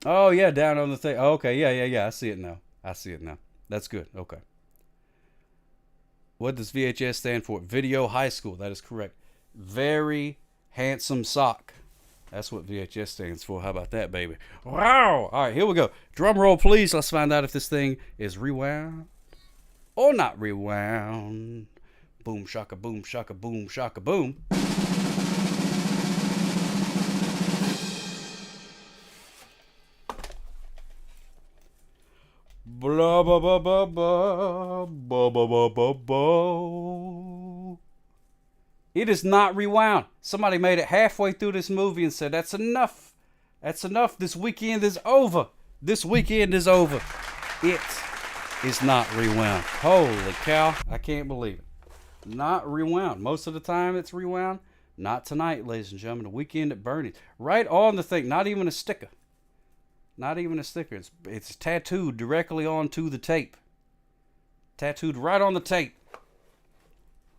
Oh, yeah, down on the thing. Oh, okay, yeah. I see it now. That's good. Okay. What does VHS stand for? Video High School. That is correct. Very handsome sock. That's what VHS stands for. How about that, baby? Wow. All right, here we go. Drum roll, please. Let's find out if this thing is rewound or not rewound. Boom shaka boom shaka boom shaka boom. Blah blah blah blah blah blah blah blah blah blah. It is not rewound. Somebody made it halfway through this movie and said, "That's enough. That's enough. This weekend is over. This weekend is over." It is not rewound. Holy cow! I can't believe it. Not rewound. Most of the time it's rewound. Not tonight, ladies and gentlemen. The weekend at Bernie's. Right on the thing. Not even a sticker. Not even a sticker. It's tattooed directly onto the tape. Tattooed right on the tape.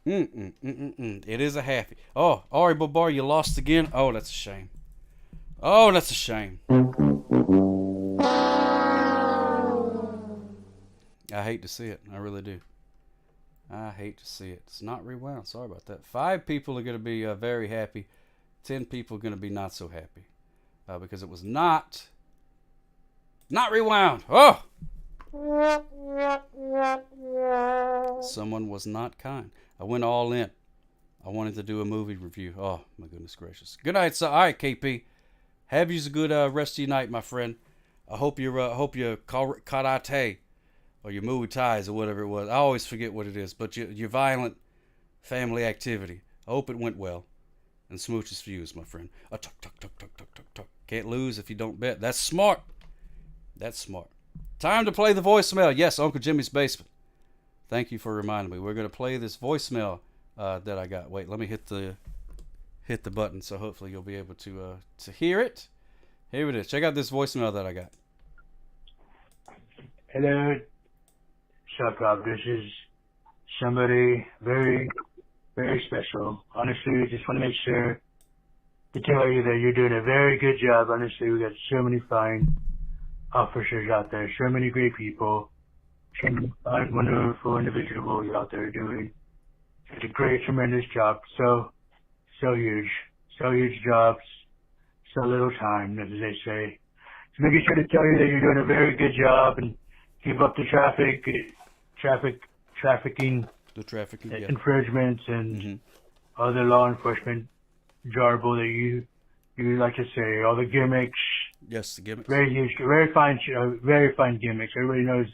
It is a happy. Oh, Ari Babar, you lost again? Oh, that's a shame. Oh, that's a shame. I hate to see it. I really do. I hate to see it. It's not rewound. Sorry about that. 5 people are going to be very happy. 10 people are going to be not so happy. Because it was not rewound. Oh! Someone was not kind. I went all in. I wanted to do a movie review. Oh, my goodness gracious. Good night, sir. All right, KP. Have you a good rest of your night, my friend. I hope your karate or your Muay Thais or whatever it was. I always forget what it is, but your violent family activity. I hope it went well. And smooches for you, my friend. Tuck, tuck, tuck, tuck, tuck, tuck, tuck. Can't lose if you don't bet. That's smart. That's smart. Time to play the voicemail. Yes, Uncle Jimmy's Basement. Thank you for reminding me. We're going to play this voicemail that I got. Wait, let me hit the button so hopefully you'll be able to hear it. Here it is. Check out this voicemail that I got. Hello, Shop. This is somebody very, very special. Honestly, we just want to make sure to tell you that you're doing a very good job. Honestly, we got so many fine officers out there, so many great people, so many fine, wonderful individuals out there doing such a great, tremendous job. So huge jobs, so little time, as they say. So making sure to tell you that you're doing a very good job and keep up the trafficking infringements and other law enforcement jargon that you like to say, all the gimmicks. Yes, the gimmicks. Very huge, very fine gimmicks. Everybody knows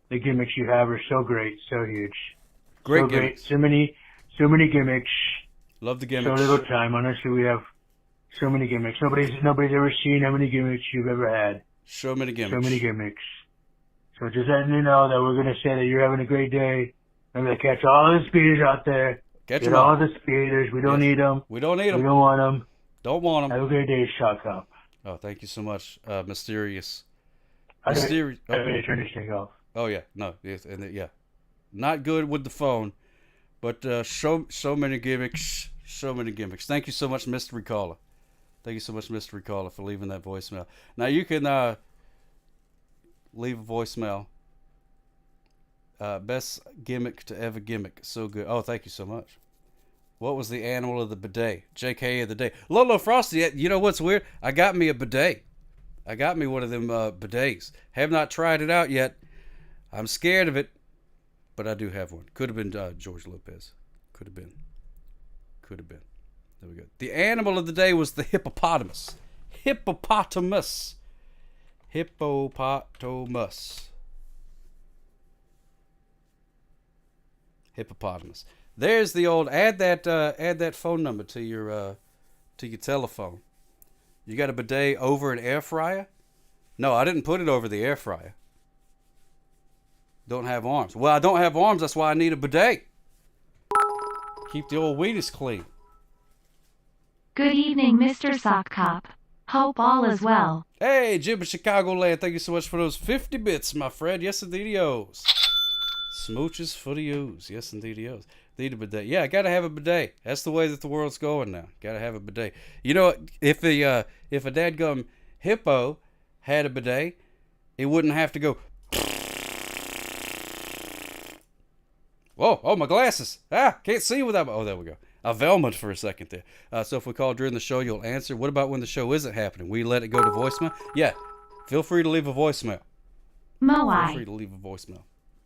the gimmicks you have are so great, so huge. Great so gimmicks. Great. So many gimmicks. Love the gimmicks. So little time. Honestly, we have so many gimmicks. Nobody's ever seen how many gimmicks you've ever had. So many gimmicks. So many gimmicks. So just letting you know that we're going to say that you're having a great day. I'm going to catch all the speeders out there. Get all the speeders. We don't need them. We don't need them. We don't want them. Don't want them. Have a great day, Shot Cop. Oh, thank you so much, Mysterious. I turn this thing off. Oh yeah, no, yes, and yeah, not good with the phone, but so many gimmicks, so many gimmicks. Thank you so much, Mystery Caller. Thank you so much, Mystery Caller, for leaving that voicemail. Now you can leave a voicemail. Best gimmick to ever gimmick. So good. Oh, thank you so much. What was the animal of the bidet? JK of the day. Lolo Frosty, you know what's weird? I got me a bidet. I got me one of them bidets. Have not tried it out yet. I'm scared of it, but I do have one. Could have been George Lopez. Could have been. There we go. The animal of the day was the hippopotamus. Hippopotamus. There's the old add that phone number to your telephone. You got a bidet over an air fryer? No, I didn't put it over the air fryer. Don't have arms. Well, I don't have arms, that's why I need a bidet. Keep the old wheaties clean. Good evening, Mr. Sock Cop. Hope all is well. Hey, Jim in Chicagoland, thank you so much for those 50 bits, my friend. Yes, indeed-ios. Smooches for the O's. Yes, indeed-ios. Need a bidet. Yeah, I gotta have a bidet. That's the way that the world's going now. Gotta have a bidet. You know, if a dadgum hippo had a bidet, it wouldn't have to go. Whoa! Oh, my glasses! Can't see without. Oh, there we go. I velmed for a second there. So if we call during the show, you'll answer. What about when the show isn't happening? We let it go to voicemail. Yeah, feel free to leave a voicemail. Moai. Feel free to leave a voicemail.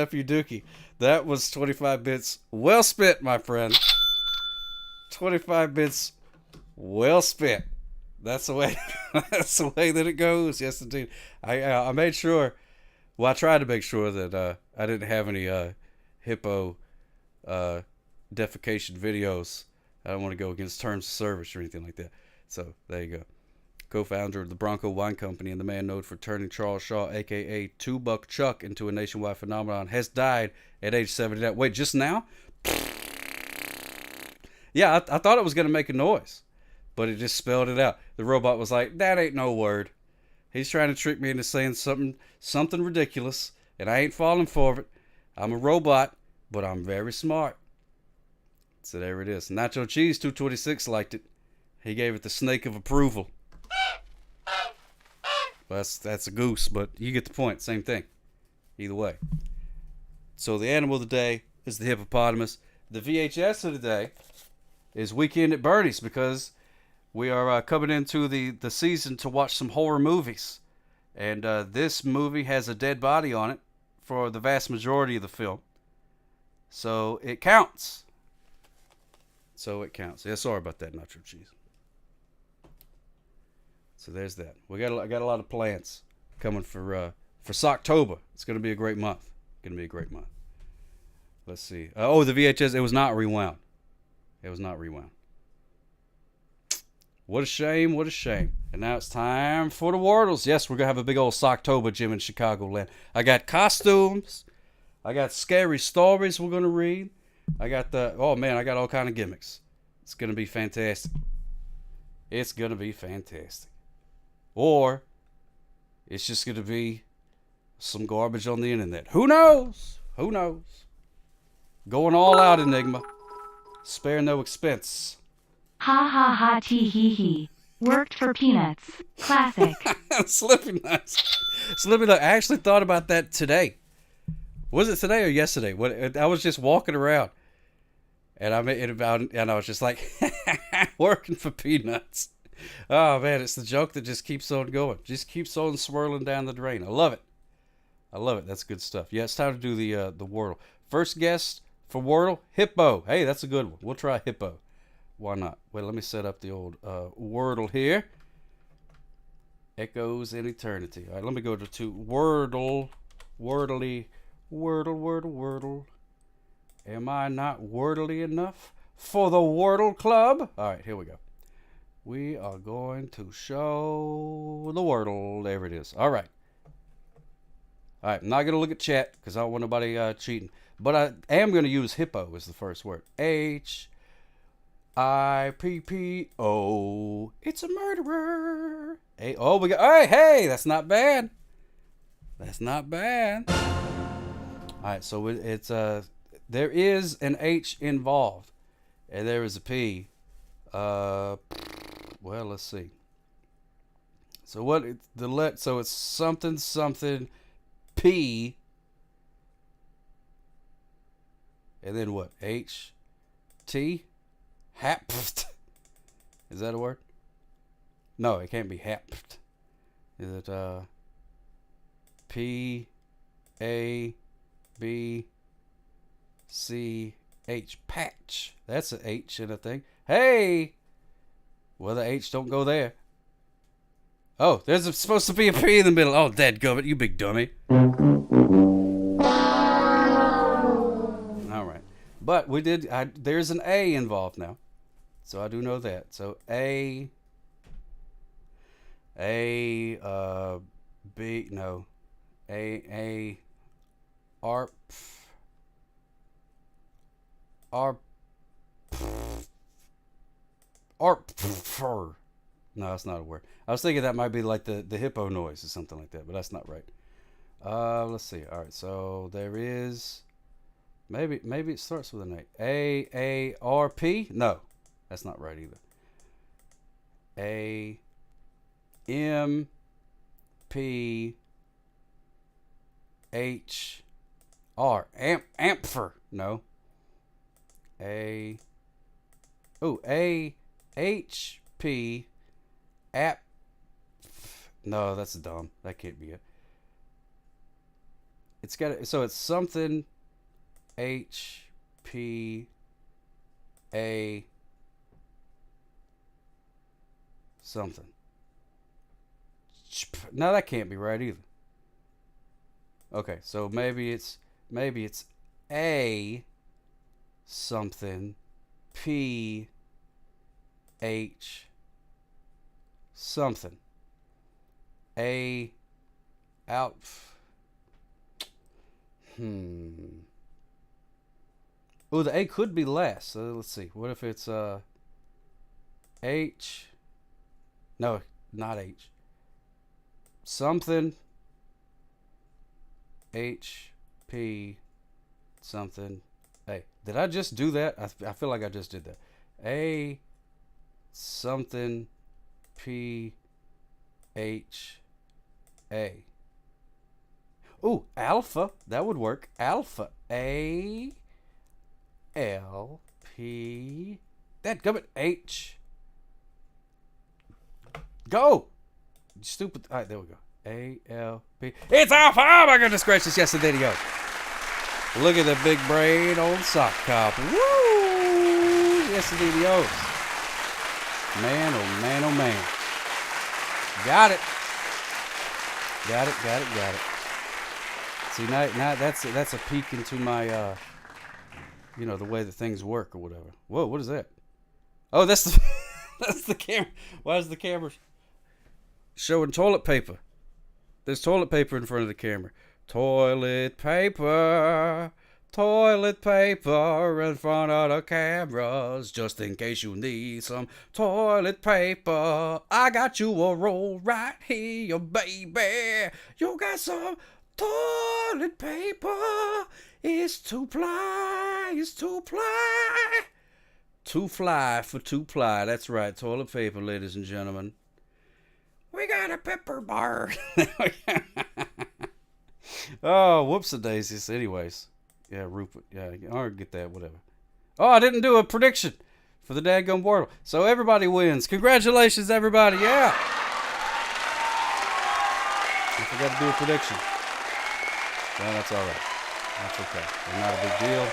nephew Dookie. That was 25 bits well spent, my friend. 25 bits well spent. That's the way. That's the way that it goes. Yes, indeed. I made sure. Well, I tried to make sure that I didn't have any hippo defecation videos. I don't want to go against terms of service or anything like that. So there you go. Co-founder of the Bronco Wine Company and the man known for turning Charles Shaw, a.k.a. Two Buck Chuck, into a nationwide phenomenon, has died at age 79. Wait, just now? Yeah, I thought it was going to make a noise, but it just spelled it out. The robot was like, that ain't no word. He's trying to trick me into saying something ridiculous, and I ain't falling for it. I'm a robot, but I'm very smart. So there it is. Nacho Cheese 226 liked it. He gave it the snake of approval. Well, that's a goose, but you get the point. Same thing. Either way. So the animal of the day is the hippopotamus. The VHS of the day is Weekend at Bernie's, because we are coming into the season to watch some horror movies. And this movie has a dead body on it for the vast majority of the film. So it counts. Yeah, sorry about that, Nacho Cheese. So there's that. I got a lot of plans coming for Socktober. It's going to be a great month. Let's see. The VHS. It was not rewound. What a shame. And now it's time for the Wordles. Yes, we're going to have a big old Socktober, Jim, in Chicagoland. I got costumes. I got scary stories we're going to read. I got I got all kind of gimmicks. It's going to be fantastic. Or it's just going to be some garbage on the internet. Who knows? Going all out, Enigma. Spare no expense. Ha ha ha tee hee hee. Worked for peanuts. Classic. Slippy Nuts. I actually thought about that today. Was it today or yesterday? I was just walking around, and I was just like, working for peanuts. Oh man, it's the joke that just keeps on going, just keeps on swirling down the drain. I love it. That's good stuff. Yeah, it's time to do the Wordle. First guest for Wordle, Hippo. Hey, that's a good one. We'll try Hippo. Why not? Wait, let me set up the old Wordle here. Echoes in eternity. All right, let me go to Wordle. Wordle. Am I not wordly enough for the Wordle Club? All right, here we go. We are going to show the Wordle. There it is. All right. I'm not going to look at chat because I don't want nobody cheating. But I am going to use hippo as the first word. Hippo. It's a murderer. We got. Hey, that's not bad. All right, so it's there is an H involved, and there is a P. Well, let's see. So so it's something P. And then what? H-T? Hapt. Is that a word? No, it can't be hapt. Is it P-A-B-C-H? Patch. That's an H in a thing. Hey! Well, the H don't go there. Oh, there's supposed to be a P in the middle. Oh, dadgummit, you big dummy. All right. But we did, there's an A involved now. So I do know that. So B, no. ARP. No, that's not a word. I was thinking that might be like the hippo noise or something like that, but that's not right. Let's see. All right, so there is maybe it starts with an A. A-A-R-P? No, that's not right either. A-M-P-H-R. Ampher. No. A-H-P. App. No, that's dumb. That can't be it. It's got, so it's something H-P-A something. No, that can't be right either. Okay, so maybe it's A something P H something. A out. Oh, the A could be less. So let's see. What if it's H? No, not H. Something H P something A. Did I just do that? I feel like I just did that. A something P H A. Ooh, alpha. That would work. Alpha. A L P. That gummit. H. Go. Stupid. All right, there we go. A L P. It's alpha. Oh my goodness gracious. Yes, it did go. Look at the big brain on sock cop. Woo! Yes, it goes. Man, oh man, oh man. Got it. Got it. See, now that's a peek into my, the way that things work or whatever. Whoa, what is that? Oh, that's the that's the camera. Why is the camera showing toilet paper? There's toilet paper in front of the camera. Toilet paper in front of the cameras, just in case you need some toilet paper. I got you a roll right here, baby. You got some toilet paper. It's two ply. Two fly for two ply. That's right, toilet paper, ladies and gentlemen. We got a pepper bar. Oh, whoops-a-daisies. Anyways. Yeah, Rupert. Yeah, I'll get that, whatever. Oh, I didn't do a prediction for the dadgum Wordle. So everybody wins. Congratulations, everybody. Yeah. I forgot to do a prediction. Well, that's all right. That's okay. Not a big deal.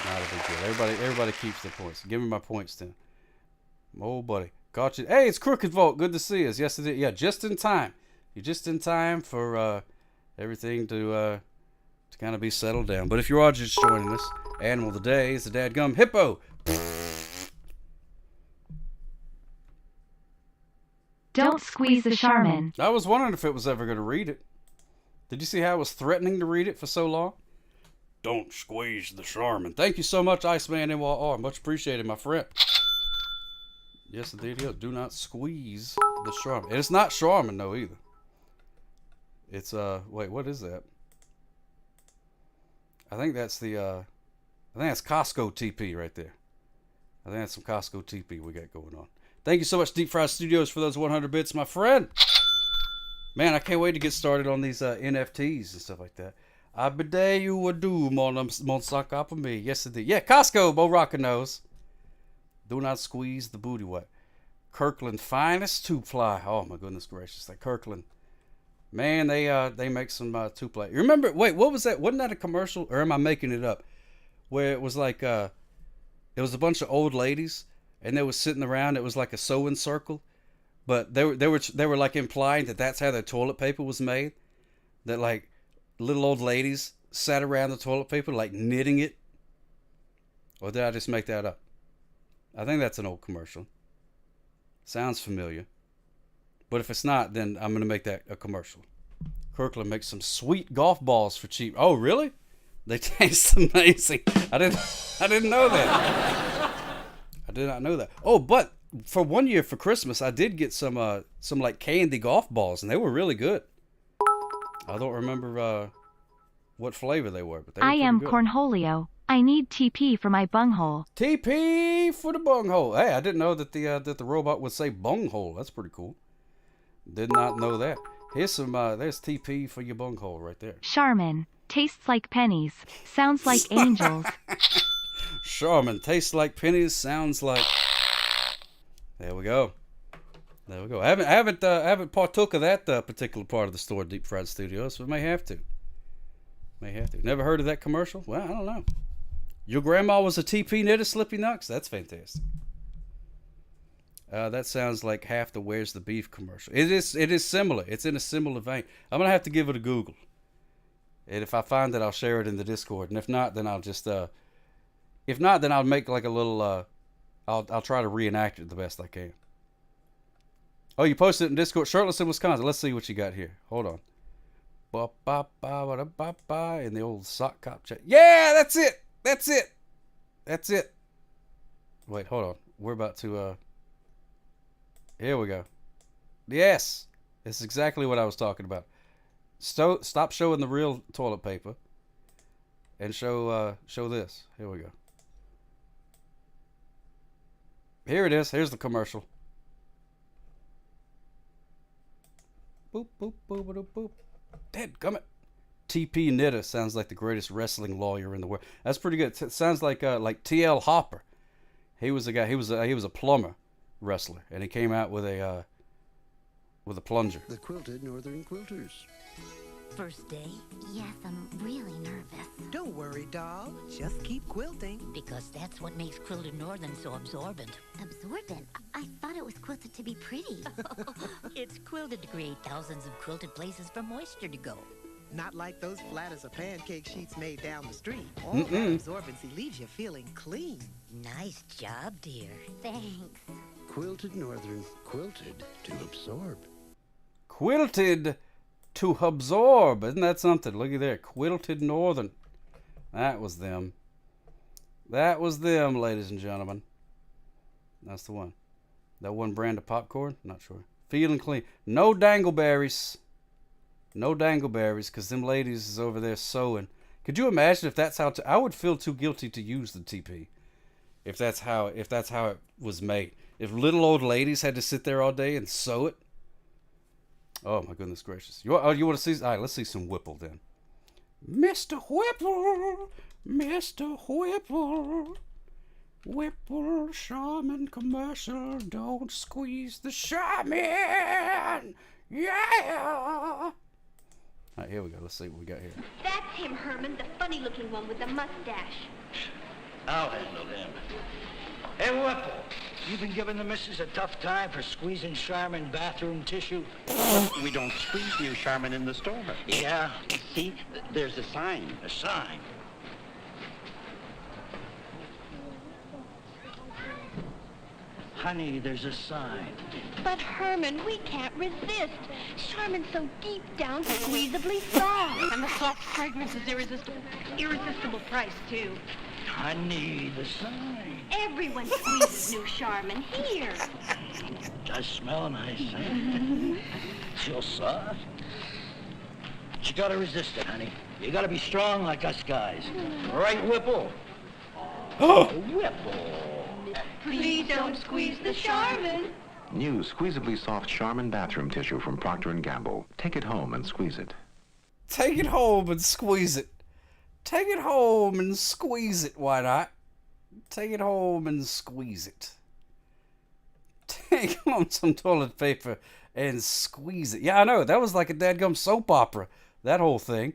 Not a big deal. Everybody keeps their points. Give me my points then. Oh, buddy. Caught you. Hey, it's Crooked Vault. Good to see us. Yes, it is. Yeah, just in time. You're just in time for everything to kind of be settled down. But if you are just joining us, animal of the day is the dadgum hippo. Don't squeeze the Charmin. I was wondering if it was ever going to read it. Did you see how I was threatening to read it for so long? Don't squeeze the Charmin. Thank you so much, Iceman NYR. Much appreciated, my friend. Yes, indeed. Do not squeeze the Charmin. And it's not Charmin, though, either. It's, wait, what is that? I think that's that's Costco TP right there. I think that's some Costco TP we got going on. Thank you so much, Deep Fry Studios, for those 100 bits, my friend. Man, I can't wait to get started on these NFTs and stuff like that. I bidet you would do, mon sac up me. Yes, indeed. Yeah, Costco, Bo Rocker knows. Do not squeeze the booty wet. Kirkland finest two-ply. Oh, my goodness gracious. That Kirkland. Man, they make some two-ply. You remember, wait, what was that? Wasn't that a commercial? Or am I making it up? Where it was like, it was a bunch of old ladies, and they were sitting around. It was like a sewing circle. But they were like implying that that's how their toilet paper was made. That like little old ladies sat around the toilet paper like knitting it. Or did I just make that up? I think that's an old commercial. Sounds familiar. But if it's not, then I'm going to make that a commercial. Kirkland makes some sweet golf balls for cheap. Oh, really? They taste amazing. I didn't know that. I did not know that. Oh, but for one year for Christmas, I did get some like candy golf balls, and they were really good. I don't remember what flavor they were, but they were I am good. Cornholio. I need TP for my bunghole. TP for the bunghole. Hey, I didn't know that the robot would say bunghole. That's pretty cool. Did not know that. Here's some. There's TP for your bunghole right there. Charmin. Tastes like pennies. Sounds like angels. Charmin. Tastes like pennies. Sounds like. There we go. There we go. I haven't partook of that particular part of the store, Deep Fried Studios, so we may have to. Never heard of that commercial? Well, I don't know. Your grandma was a TP knitter, Slippy Nux? That's fantastic. That sounds like half the Where's the Beef commercial. It is similar. It's in a similar vein. I'm going to have to give it a Google. And if I find it, I'll share it in the Discord. And if not, then I'll just... if not, then I'll make like a little... I'll try to reenact it the best I can. Oh, you posted it in Discord. Shirtless in Wisconsin. Let's see what you got here. Hold on. In the old sock cop chat. Yeah, that's it. Wait, hold on. We're about to... Here we go. Yes. It's exactly what I was talking about. Stop showing the real toilet paper. And show this. Here we go. Here it is. Here's the commercial. Boop, boop, boop, boop, boop. Dadgummit. TP Knitter sounds like the greatest wrestling lawyer in the world. That's pretty good. It sounds like TL Hopper. He was a guy. He was a plumber wrestler, and he came out with a plunger. The Quilted Northern Quilters. First day? Yes, I'm really nervous. Don't worry, doll. Just keep quilting. Because that's what makes Quilted Northern so absorbent. Absorbent? I thought it was quilted to be pretty. It's quilted to create thousands of quilted places for moisture to go. Not like those flat as a pancake sheets made down the street. All that absorbency leaves you feeling clean. Nice job, dear. Thanks. Quilted Northern, quilted to absorb. Quilted to absorb. Isn't that something? Looky there. Quilted Northern. That was them. That was them, ladies and gentlemen. That's the one. That one brand of popcorn? Not sure. Feeling clean. No dangleberries. No dangleberries, because them ladies is over there sewing. Could you imagine if that's how... I would feel too guilty to use the TP. If that's how it was made. If little old ladies had to sit there all day and sew it. Oh, my goodness gracious. You want to see... All right, let's see some Whipple then. Mr. Whipple. Mr. Whipple. Whipple Charmin commercial. Don't squeeze the Charmin. Yeah. All right, here we go. Let's see what we got here. That's him, Herman, the funny-looking one with the mustache. I'll handle him. Hey, Whipple, you been giving the missus a tough time for squeezing Charmin bathroom tissue? We don't squeeze new Charmin in the store. Yeah? See, there's a sign. A sign? Honey, there's a sign. But, Herman, we can't resist. Charmin's so deep down, squeezably soft. And the soft fragrance is irresistible price, too. Honey, the sign. Everyone squeezes new Charmin. Here. Does smell nice, huh? Feel soft. But you gotta resist it, honey. You gotta be strong like us guys. Right, Whipple? Oh! Whipple. Please don't squeeze the Charmin. New squeezably soft Charmin bathroom tissue from Procter & Gamble. Take it home and squeeze it. Take it home and squeeze it. Take it home and squeeze it. Why not? Take it home and squeeze it. Take home some toilet paper and squeeze it. Yeah, I know. That was like a dadgum soap opera. That whole thing.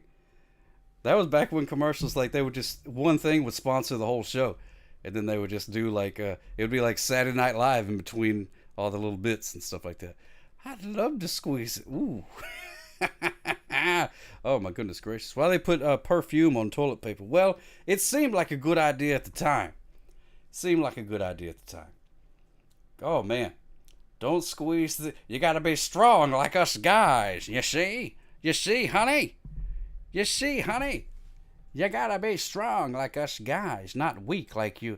That was back when commercials, like, they would just, one thing would sponsor the whole show. And then they would just do like, it would be like Saturday Night Live in between all the little bits and stuff like that. I'd love to squeeze it. Ooh. Oh, my goodness gracious. Why they put perfume on toilet paper? Well, it seemed like a good idea at the time. Oh, man. Don't squeeze you gotta be strong like us guys. You see, honey? You gotta be strong like us guys, not weak like you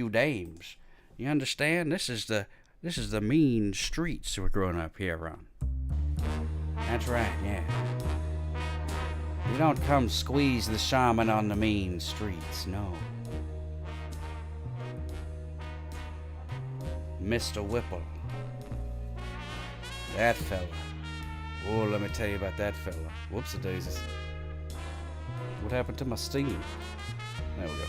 dames. You understand? This is the mean streets we're growing up here on. That's right, yeah. You don't come squeeze the shaman on the mean streets, no. Mr. Whipple. That fella. Oh, let me tell you about that fella. Whoops-a-daisies. What happened to my steam? There we go.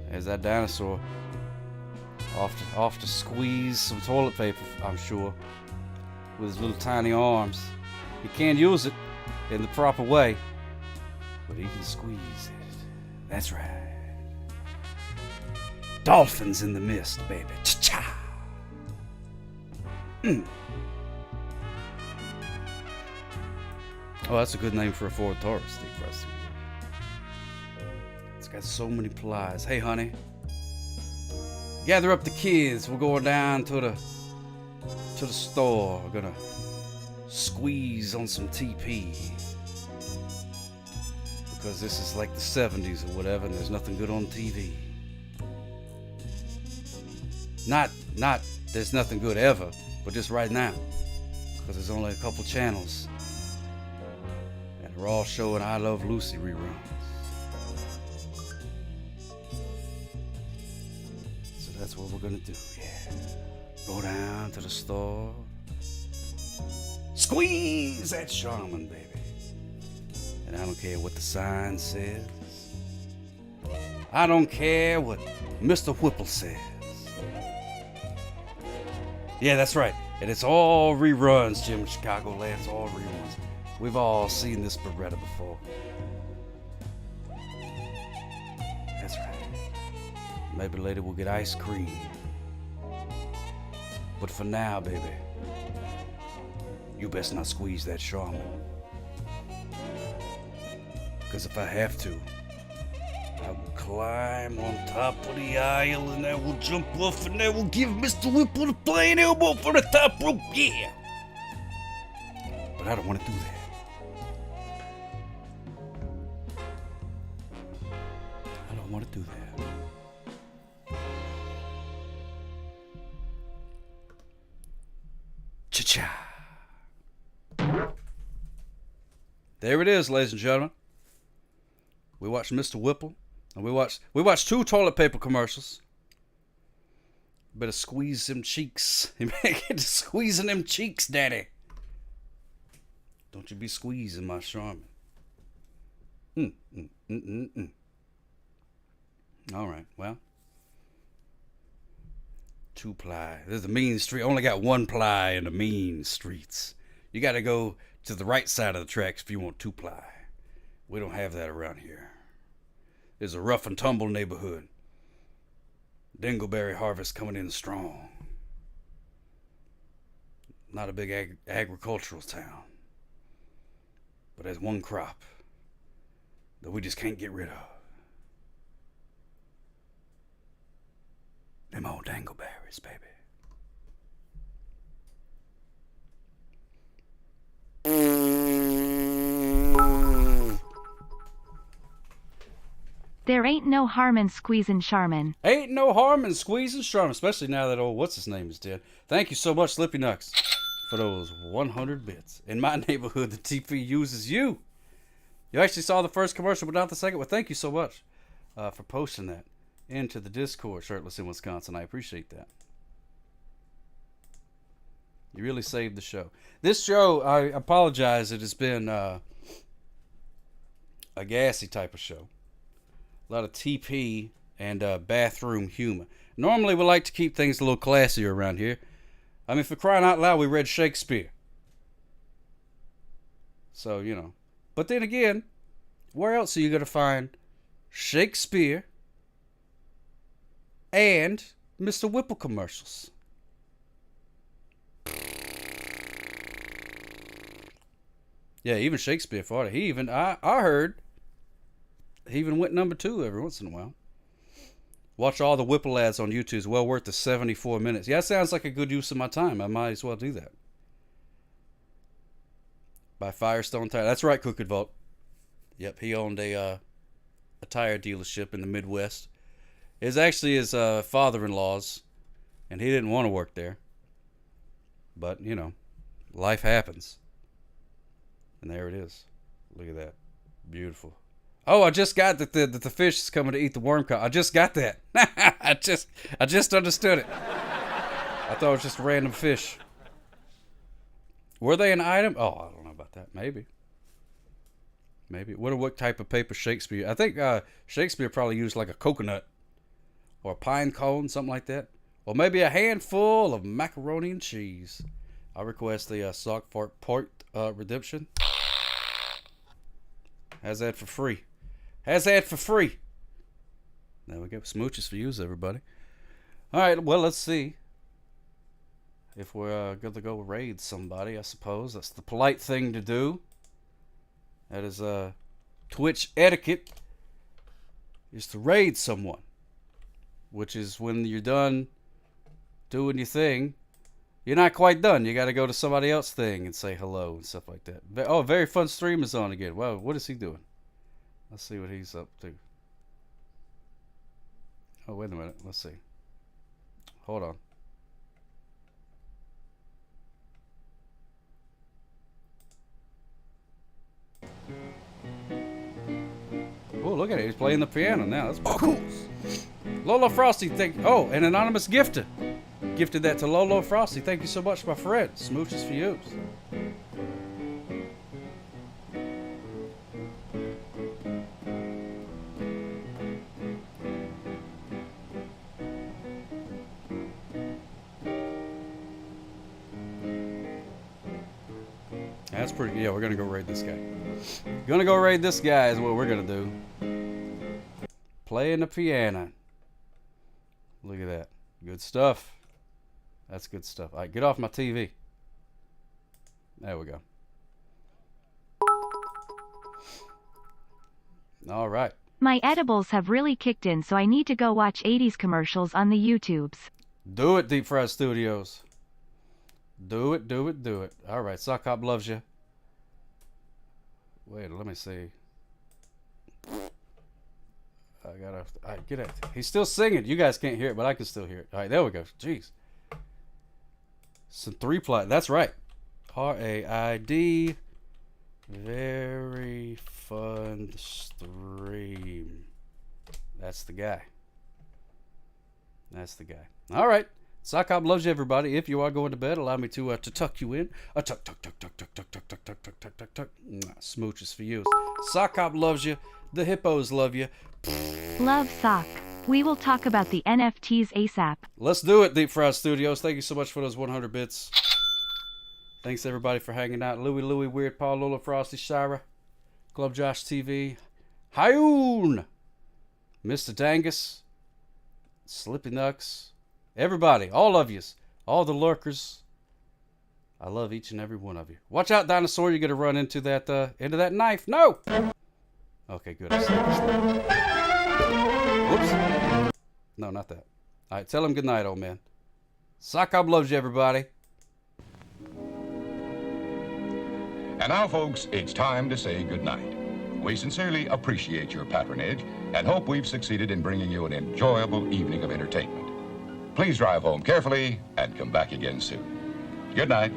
There's that dinosaur. Off to squeeze some toilet paper, I'm sure. With his little tiny arms. He can't use it in the proper way, but he can squeeze it. That's right. Dolphins in the mist, baby. Cha-cha! Oh, that's a good name for a Ford Taurus, Steve Preston. It's got so many plies. Hey, honey. Gather up the kids. We're going down to the store. We're gonna squeeze on some TP. Because this is like the 70s or whatever, and there's nothing good on TV. Not there's nothing good ever, but just right now. Because there's only a couple channels. And they're all showing I Love Lucy reruns. So that's what we're gonna do, yeah. Go down to the store. Squeeze that Charmin, baby. And I don't care what the sign says. I don't care what Mr. Whipple says. Yeah, that's right. And it's all reruns, Jim Chicagoland. It's all reruns. We've all seen this Beretta before. That's right. Maybe later we'll get ice cream. But for now, baby, you best not squeeze that Charmin. Because if I have to, I will climb on top of the aisle and I will jump off and I will give Mr. Whipple the flying elbow for the top rope, yeah! But I don't want to do that. I don't want to do that. Cha-cha! There it is, ladies and gentlemen. We watched Mr. Whipple, and we watched 2 toilet paper commercials. Better squeeze them cheeks. You better get to squeezing them cheeks, daddy. Don't you be squeezing my Charmin. All right, well. 2-ply. There's the mean street. Only got 1-ply in the mean streets. You got to go to the right side of the tracks if you want 2-ply. We don't have that around here. There's a rough and tumble neighborhood. Dingleberry harvest coming in strong. Not a big agricultural town. But there's one crop that we just can't get rid of. Them old dangleberries, baby. There ain't no harm in squeezing Charmin. Ain't no harm in squeezing Charmin, especially now that old what's-his-name is dead. Thank you so much, Slippy Nucks, for those 100 bits. In my neighborhood, the TP uses you. You actually saw the first commercial, but not the second. Well, thank you so much for posting that into the Discord, Shirtless in Wisconsin. I appreciate that. You really saved the show. This show, I apologize, it has been a gassy type of show. A lot of TP and bathroom humor. Normally we like to keep things a little classier around here. I mean, for crying out loud, we read Shakespeare. So, you know. But then again, where else are you going to find Shakespeare and Mr. Whipple commercials? Yeah, even Shakespeare fought it. He even, I heard, he even went number 2 every once in a while. Watch all the Whipple ads on YouTube. It's well worth the 74 minutes. Yeah, that sounds like a good use of my time. I might as well do that. By Firestone Tire. That's right, Crooked Vault. Yep, he owned a tire dealership in the Midwest. It's actually his father-in-law's, and he didn't want to work there. But, you know, life happens. And there it is. Look at that. Beautiful. Oh, I just got that the fish is coming to eat the worm cow. I just got that. I just understood it. I thought it was just a random fish. Were they an item? Oh, I don't know about that. Maybe. What type of paper Shakespeare? I think Shakespeare probably used like a coconut or a pine cone, something like that. Or maybe a handful of macaroni and cheese. I request the sock fart port redemption. How's that for free? How's that for free? There we go. Smooches for yous, everybody. All right, well, let's see if we're going to go raid somebody, I suppose. That's the polite thing to do. That is Twitch etiquette, is to raid someone, which is when you're done doing your thing. You're not quite done. You got to go to somebody else's thing and say hello and stuff like that. Oh, Very Fun Stream is on again. Well, what is he doing? Let's see what he's up to. Oh, wait a minute. Let's see. Hold on. Oh, look at it. He's playing the piano now. That's pretty cool. Lolo Frosty, oh, an anonymous gifter. Gifted that to Lolo Frosty. Thank you so much, my friend. Smooches for you. That's pretty. Yeah, we're gonna go raid this guy. Gonna go raid this guy is what we're gonna do. Playing the piano. Look at that. Good stuff. That's good stuff. All right, get off my TV. There we go. All right. My edibles have really kicked in, so I need to go watch 80s commercials on the YouTubes. Do it, Deep Fried Studios. Do it, do it, do it. All right, Sock Hop loves you. Wait, let me see. I gotta. All right, get it. He's still singing. You guys can't hear it, but I can still hear it. All right, there we go. Jeez. Some 3-ply. That's right. RAID. Very Fun Stream. That's the guy. That's the guy. All right. Sock Hop loves you, everybody. If you are going to bed, allow me to tuck you in. Tuck, tuck, tuck, tuck, tuck, tuck, tuck, tuck, tuck, tuck, tuck, tuck, tuck. Smooches for you. Sock Hop loves you. The hippos love you. Love Sock. We will talk about the NFTs ASAP. Let's do it, Deep Fried Studios. Thank you so much for those 100 bits. Thanks, everybody, for hanging out. Louie, Weird Paul, Lola, Frosty, Shira, Club Josh TV, Hayoon, Mr. Dangus, Slippy Nux, everybody, all of yous, all the lurkers. I love each and every one of you. Watch out, dinosaur. You're going to run into that knife. No! Okay, good. Whoops. No, not that. All right, tell him good night, old man. Sock Hop loves you, everybody. And now, folks, it's time to say goodnight. We sincerely appreciate your patronage and hope we've succeeded in bringing you an enjoyable evening of entertainment. Please drive home carefully and come back again soon. Good night.